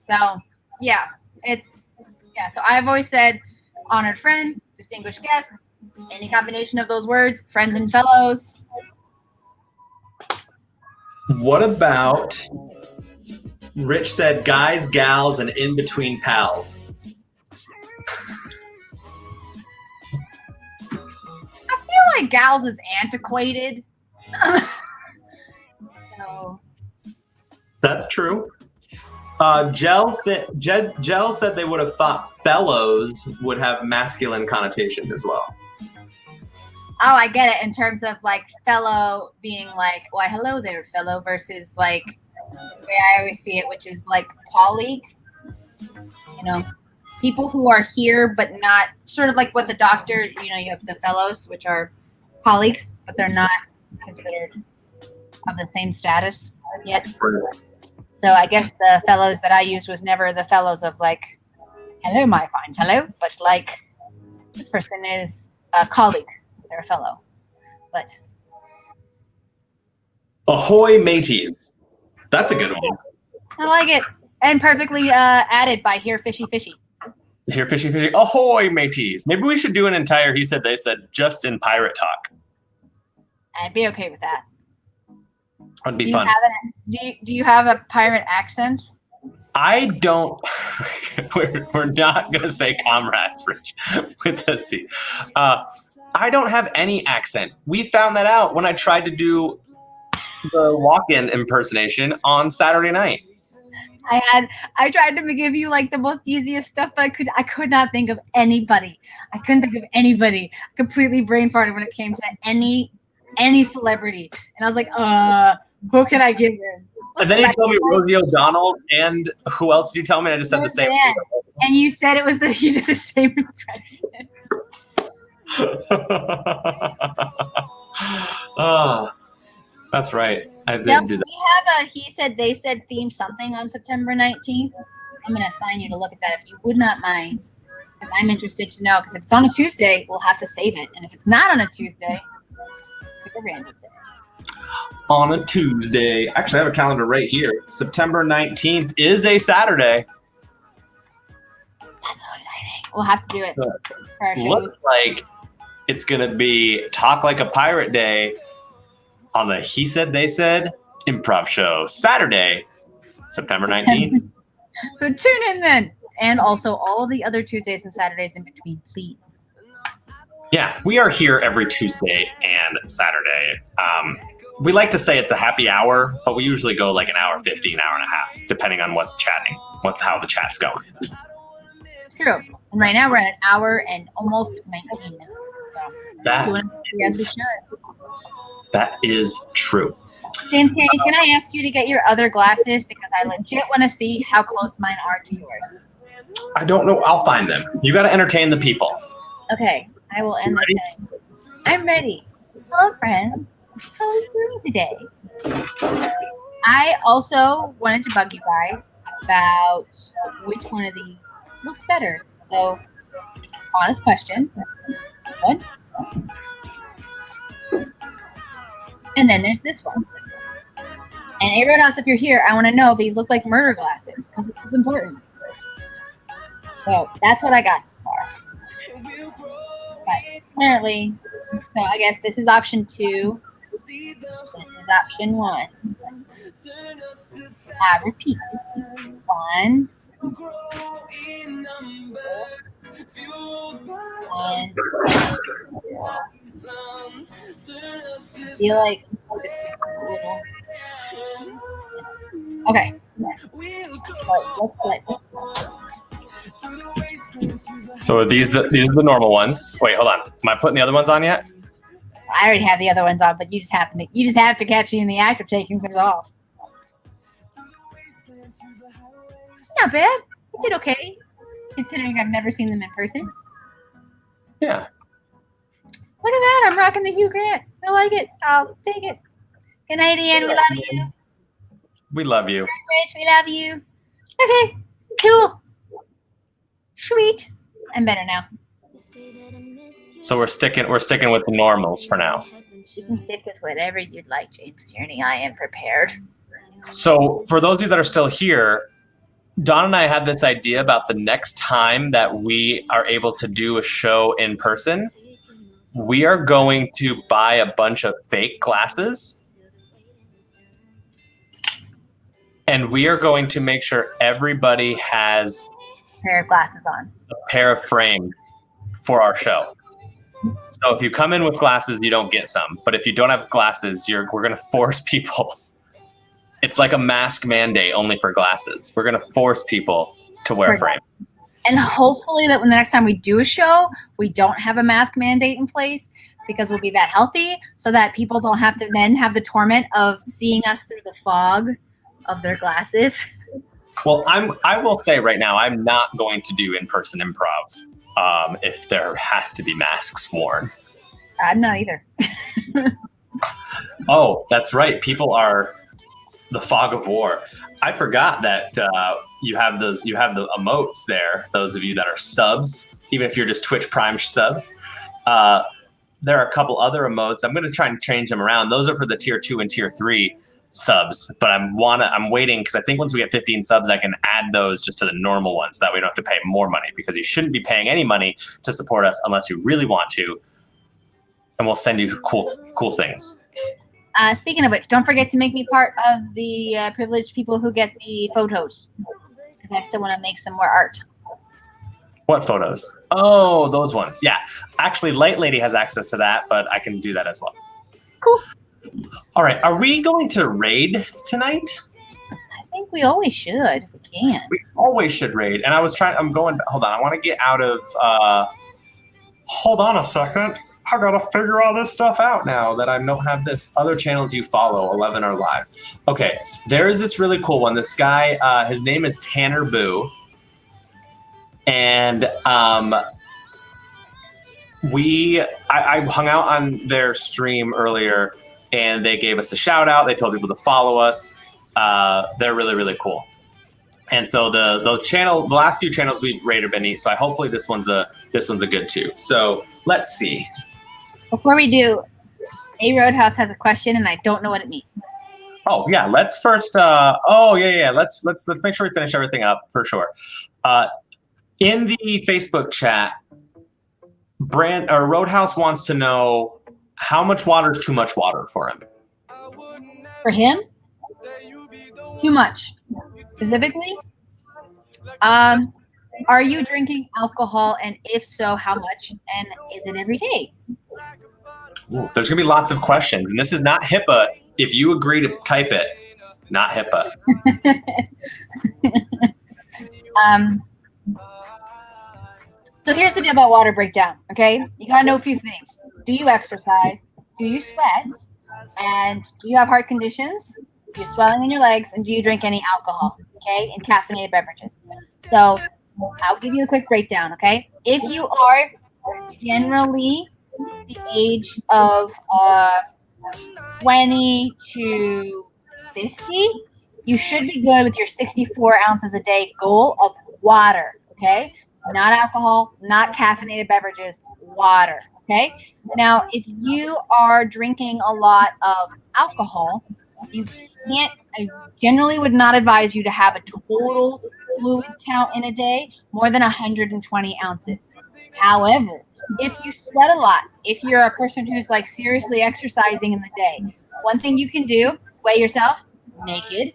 Speaker 2: So, yeah, so I've always said honored friends, distinguished guests, any combination of those words, friends and fellows.
Speaker 1: What about Rich said guys, gals, and in between pals?
Speaker 2: I feel like gals is antiquated. So.
Speaker 1: That's true. Gel said they would have thought fellows would have masculine connotation as well.
Speaker 2: Oh, I get it. In terms of like fellow being like, why, hello there, fellow, versus like the way I always see it, which is like colleague. You know, people who are here but not, sort of like what the doctor, you know, you have the fellows, which are colleagues, but they're not considered of the same status yet. So I guess the fellows that I used was never the fellows of like, hello, my fine fellow, but like this person is a colleague. They're a fellow. But
Speaker 1: ahoy, mateys. That's a good one.
Speaker 2: I like it. And perfectly added by Here Fishy Fishy.
Speaker 1: Here fishy fishy. Ahoy, mateys. Maybe we should do an entire he said, they said just in pirate talk.
Speaker 2: I'd be okay with that.
Speaker 1: That'd be fun.
Speaker 2: Do you have a pirate accent?
Speaker 1: I don't. we're not going to say comrades, Rich, with the C. I don't have any accent. We found that out when I tried to do the walk-in impersonation on Saturday night.
Speaker 2: I tried to give you like the most easiest stuff, but I could not think of anybody. I couldn't think of anybody. Completely brain farted when it came to any celebrity. And I was like, who can I give him?
Speaker 1: And then you told me Rosie O'Donnell, and who else did you tell me? I just said the same.
Speaker 2: And you said you did the same impression.
Speaker 1: Oh, that's right. I did do that.
Speaker 2: We have a he said, they said theme something on September 19th. I'm going to assign you to look at that if you would not mind. Because I'm interested to know. Because if it's on a Tuesday, we'll have to save it. And if it's not on a Tuesday, pick a random day.
Speaker 1: On a Tuesday. Actually, I have a calendar right here. September 19th is a Saturday.
Speaker 2: That's so exciting. We'll have to do it for our show.
Speaker 1: Looks like it's going to be Talk Like a Pirate Day on the He Said, They Said improv show. Saturday, September 19th.
Speaker 2: So tune in then. And also all of the other Tuesdays and Saturdays in between, please.
Speaker 1: Yeah, we are here every Tuesday and Saturday. We like to say it's a happy hour, but we usually go like an hour 50, an hour and a half, depending on what's chatting, how the chat's going.
Speaker 2: It's true. And right now we're at an hour and almost 19 minutes. So
Speaker 1: that is true.
Speaker 2: James Carey, can I ask you to get your other glasses? Because I legit want to see how close mine are to yours.
Speaker 1: I don't know. I'll find them. You got to entertain the people.
Speaker 2: Okay. I will end the thing. I'm ready. Hello, friends. How are you doing today? I also wanted to bug you guys about which one of these looks better. So, honest question. One. And then there's this one. And A Roadhouse, if you're here, I want to know if these look like murder glasses, because this is important. So, that's what I got so far. But apparently, so I guess this is option 2. This is option 1. I repeat. 1. 1. I feel like this Okay. Looks like.
Speaker 1: So are these are the normal ones. Wait, hold on. Am I putting the other ones on yet?
Speaker 2: I already have the other ones on, but you just have to catch me in the act of taking things off. Not bad. You did okay, considering I've never seen them in person.
Speaker 1: Yeah.
Speaker 2: Look at that! I'm rocking the Hugh Grant. I like it. I'll take it. Good night, Ian. We love you.
Speaker 1: We love you.
Speaker 2: Rich, we love you. Okay, cool. Sweet. I'm better now.
Speaker 1: So we're sticking with the normals for now.
Speaker 2: You can stick with whatever you'd like, James Tierney. I am prepared.
Speaker 1: So for those of you that are still here, Don and I had this idea about the next time that we are able to do a show in person, we are going to buy a bunch of fake glasses. And we are going to make sure everybody has
Speaker 2: Pair of glasses on.
Speaker 1: a pair of frames for our show. So if you come in with glasses, you don't get some. But if you don't have glasses, we're going to force people. It's like a mask mandate only for glasses. We're going to force people to wear a frame.
Speaker 2: And hopefully that when the next time we do a show, we don't have a mask mandate in place because we'll be that healthy so that people don't have to then have the torment of seeing us through the fog of their glasses.
Speaker 1: Well, I will say right now, I'm not going to do in-person improv if there has to be masks worn.
Speaker 2: I'm not either.
Speaker 1: Oh, that's right. People are the fog of war. I forgot that you have the emotes there. Those of you that are subs, even if you're just Twitch Prime subs, there are a couple other emotes. I'm going to try and change them around. Those are for the tier 2 and tier 3 subs, but I'm waiting because I think once we get 15 subs, I can add those just to the normal ones so that we don't have to pay more money, because you shouldn't be paying any money to support us unless you really want to, and we'll send you cool things.
Speaker 2: Speaking of which, don't forget to make me part of the privileged people who get the photos, because I still want to make some more art.
Speaker 1: What photos? Oh, those ones. Yeah. Actually, Light Lady has access to that, but I can do that as well.
Speaker 2: Cool.
Speaker 1: All right. Are we going to raid tonight?
Speaker 2: I think we always should, if we can.
Speaker 1: We always should raid. And hold on. I want to get out of, hold on a second. I got to figure all this stuff out now that I don't have this. Other channels you follow, 11 are live. Okay. There is this really cool one. This guy, his name is Tanner Boo. And I hung out on their stream earlier, and they gave us a shout out. They told people to follow us. They're really, really cool. And so the last few channels we've rated have been neat. So hopefully this one's a good too. So let's see.
Speaker 2: Before we do, A Roadhouse has a question, and I don't know what it means.
Speaker 1: Oh yeah, let's first. Let's make sure we finish everything up for sure. In the Facebook chat, Roadhouse wants to know how much water is too much water for him.
Speaker 2: For him? Too much. Specifically? Are you drinking alcohol, and if so, how much? And is it every day?
Speaker 1: Ooh, there's going to be lots of questions, and this is not HIPAA. If you agree to type it, not HIPAA.
Speaker 2: So here's the deal about water breakdown, okay? You gotta know a few things. Do you exercise? Do you sweat? And do you have heart conditions? Do you swelling in your legs? And do you drink any alcohol, okay? And caffeinated beverages. So I'll give you a quick breakdown, okay? If you are generally the age of 20 to 50, you should be good with your 64 ounces a day goal of water, okay? Not alcohol, not caffeinated beverages, water, okay? Now, if you are drinking a lot of alcohol, you can't, I generally would not advise you to have a total fluid count in a day more than 120 ounces. However, if you sweat a lot, if you're a person who's like seriously exercising in the day, one thing you can do, weigh yourself naked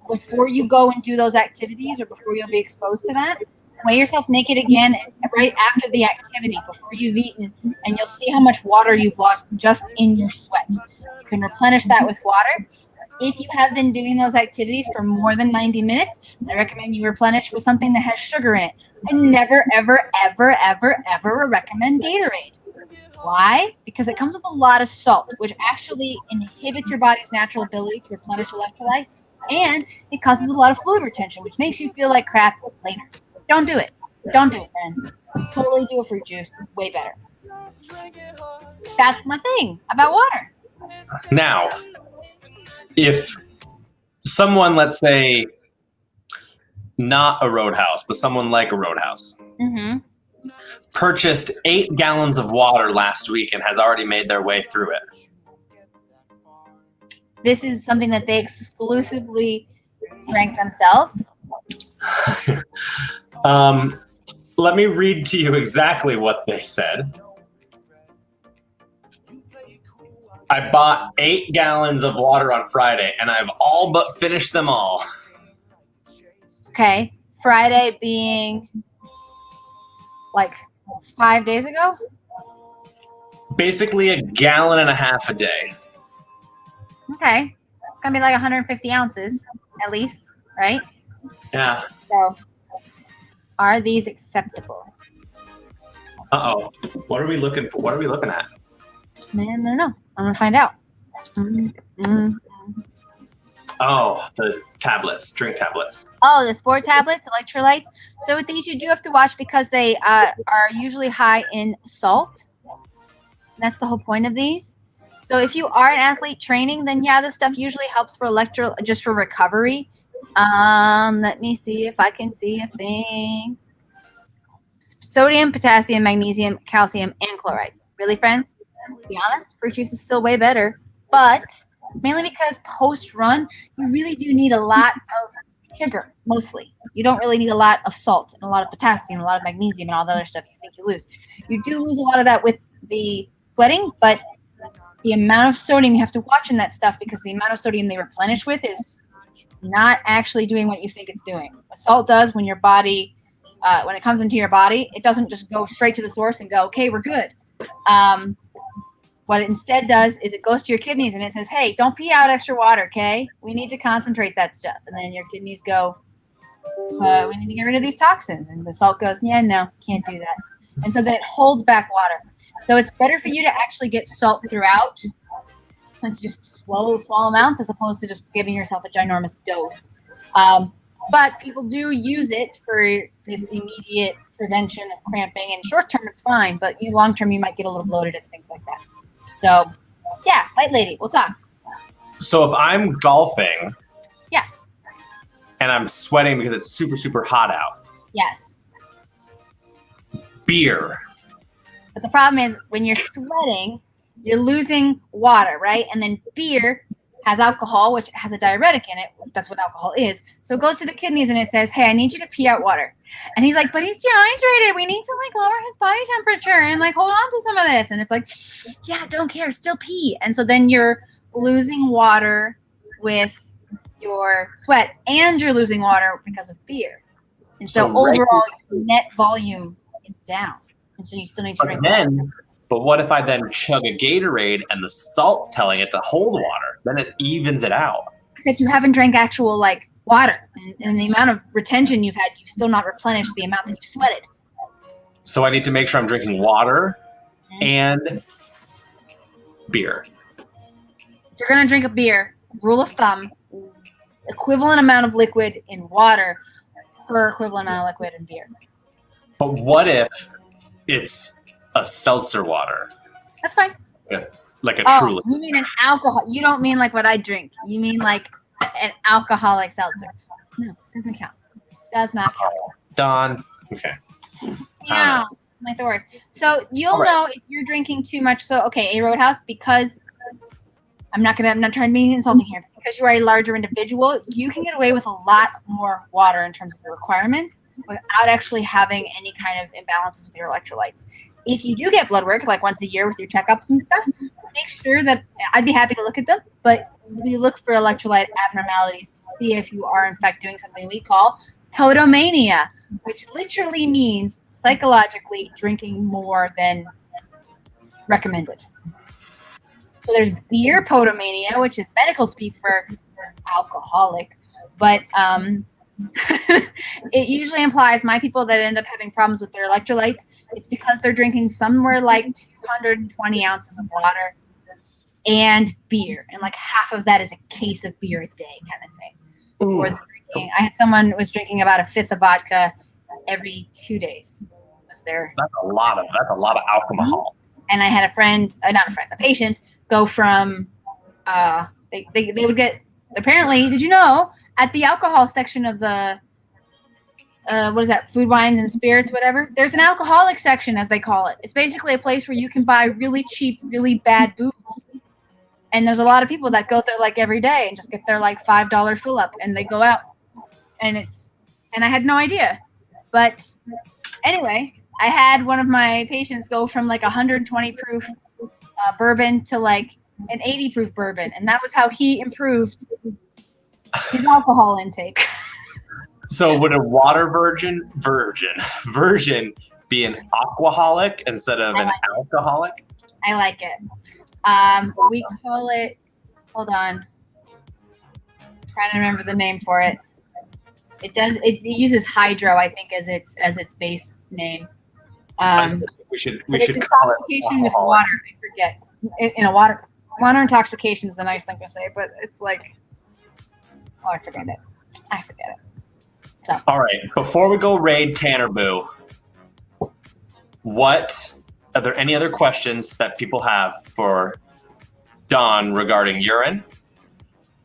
Speaker 2: before you go and do those activities or before you'll be exposed to that. Weigh yourself naked again right after the activity before you've eaten, and you'll see how much water you've lost just in your sweat. You can replenish that with water. if you have been doing those activities for more than 90 minutes, I recommend you replenish with something that has sugar in it. I never, ever, ever, ever, ever recommend Gatorade. Why? Because it comes with a lot of salt, which actually inhibits your body's natural ability to replenish electrolytes, and it causes a lot of fluid retention, which makes you feel like crap later. Don't do it. Don't do it, friends. Totally do a fruit juice. Way better. That's my thing about water.
Speaker 1: Now, if someone, let's say, not a Roadhouse, but someone like a Roadhouse,
Speaker 2: Mm-hmm.
Speaker 1: purchased 8 gallons of water last week and has already made their way through it.
Speaker 2: This is something that they exclusively drank themselves.
Speaker 1: Let me read to you exactly what they said. I bought 8 gallons of water on Friday, and I've all but finished them all.
Speaker 2: Okay. Friday being like 5 days ago.
Speaker 1: Basically a gallon and a half a day.
Speaker 2: Okay. It's going to be like 150 ounces at least, right?
Speaker 1: Yeah.
Speaker 2: So are these acceptable?
Speaker 1: Uh-oh. What are we looking for? What are we looking at?
Speaker 2: Man, I don't know. I'm going to find out.
Speaker 1: Oh, the tablets, drink tablets.
Speaker 2: Oh, the sport tablets, electrolytes. So with these, you do have to watch because they are usually high in salt. That's the whole point of these. So if you are an athlete training, then yeah, this stuff usually helps for just for recovery. Let me see if I can see a thing. Sodium, potassium, magnesium, calcium, and chloride. Really, friends? To be honest, fruit juice is still way better, but mainly because post-run, you really do need a lot of sugar, mostly. You don't really need a lot of salt and a lot of potassium, a lot of magnesium, and all the other stuff you think you lose. You do lose a lot of that with the sweating, but the amount of sodium you have to watch in that stuff because the amount of sodium they replenish with is not actually doing what you think it's doing. What salt does when your body, when it comes into your body, it doesn't just go straight to the source and go, okay, we're good. What it instead does is it goes to your kidneys and it says, hey, don't pee out extra water, okay? We need to concentrate that stuff. And then your kidneys go, we need to get rid of these toxins. And the salt goes, yeah, no, can't do that. And so then it holds back water. So it's better for you to actually get salt throughout, like just small amounts, as opposed to just giving yourself a ginormous dose. But people do use it for this immediate prevention of cramping. And short term, it's fine, but long term, you might get a little bloated and things like that. So, yeah, light lady, we'll talk.
Speaker 1: So if I'm golfing,
Speaker 2: Yeah.
Speaker 1: and I'm sweating because it's super, super hot out,
Speaker 2: Yes.
Speaker 1: beer.
Speaker 2: But the problem is when you're sweating, you're losing water, right? And then beer has alcohol, which has a diuretic in it. That's what alcohol is. So it goes to the kidneys and it says, hey, I need you to pee out water. And he's like, but he's dehydrated. We need to lower his body temperature and hold on to some of this. And it's like, yeah, don't care. Still pee. And so then you're losing water with your sweat and you're losing water because of beer. And so overall, your net volume is down. And so you still need to drink water.
Speaker 1: But what if I then chug a Gatorade and the salt's telling it to hold water? Then it evens it out.
Speaker 2: Except you haven't drank actual water. And the amount of retention you've had, you've still not replenished the amount that you've sweated.
Speaker 1: So I need to make sure I'm drinking water and beer.
Speaker 2: If you're going to drink a beer, rule of thumb, equivalent amount of liquid in water per equivalent amount of liquid in beer.
Speaker 1: But what if it's a seltzer water?
Speaker 2: That's fine.
Speaker 1: Like a Truly.
Speaker 2: You mean an alcohol. You don't mean like what I drink. You mean like an alcoholic seltzer. No, doesn't count. Does not count.
Speaker 1: Don. Okay.
Speaker 2: Yeah, my Thors. So you'll know if you're drinking too much. So okay, a Roadhouse, because I'm not trying to be insulting here. Because you are a larger individual, you can get away with a lot more water in terms of the requirements without actually having any kind of imbalances with your electrolytes. If you do get blood work, like once a year with your checkups and stuff, make sure that I'd be happy to look at them, but we look for electrolyte abnormalities to see if you are in fact doing something we call podomania, which literally means psychologically drinking more than recommended. So there's beer podomania, which is medical speak for alcoholic, but it usually implies my people that end up having problems with their electrolytes. It's because they're drinking somewhere like 220 ounces of water and beer, and like half of that is a case of beer a day, kind of thing. Or drinking. I had someone who was drinking about a fifth of vodka every 2 days. Was there?
Speaker 1: That's a lot of alcohol.
Speaker 2: And I had a friend, a patient, go from they would get, apparently, did you know, at the alcohol section of the what is that, food, wines, and spirits, whatever, there's an alcoholic section, as they call it. It's basically a place where you can buy really cheap, really bad booze. And there's a lot of people that go there like every day and just get their like $5 fill up, and they go out. And I had no idea. But anyway, I had one of my patients go from like 120 proof bourbon to like an 80 proof bourbon. And that was how he improved his alcohol intake.
Speaker 1: So would a water version be an aquaholic instead of an alcoholic?
Speaker 2: I like it. We call it, hold on, I'm trying to remember the name for it. It uses hydro, I think, as its base name.
Speaker 1: We should
Speaker 2: it's
Speaker 1: call it
Speaker 2: intoxication with water. I forget. In a water intoxication is the nice thing to say, but it's like, oh, I forget it. So.
Speaker 1: All right. Before we go raid Tanner Boo, are there any other questions that people have for Don regarding urine,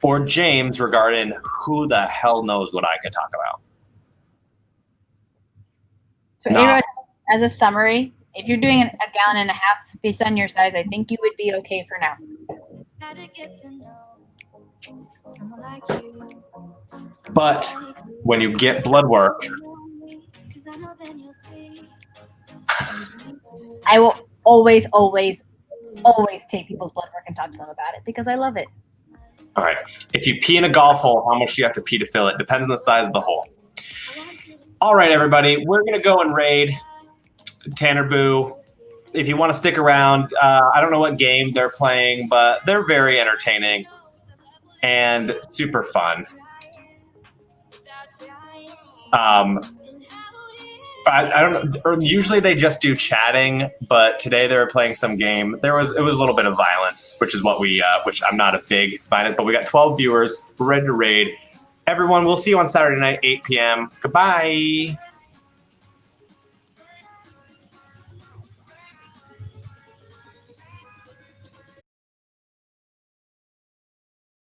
Speaker 1: or James regarding who the hell knows what I could talk about?
Speaker 2: So, A-Rod, as a summary, if you're doing a gallon and a half based on your size, I think you would be okay for now.
Speaker 1: But when you get blood work,
Speaker 2: I will always take people's blood work and talk to them about it because I love it.
Speaker 1: all right. If you pee in a golf hole, how much do you have to pee to fill it? Depends on the size of the hole. All right, everybody, we're gonna go and raid Tanner Boo. If you want to stick around, I don't know what game they're playing, but they're very entertaining and super fun. I don't know. Usually they just do chatting, but today they were playing some game. It was a little bit of violence, which is which I'm not a big fan of. But we got 12 viewers. We're ready to raid. Everyone, we'll see you on Saturday night, 8 p.m. Goodbye.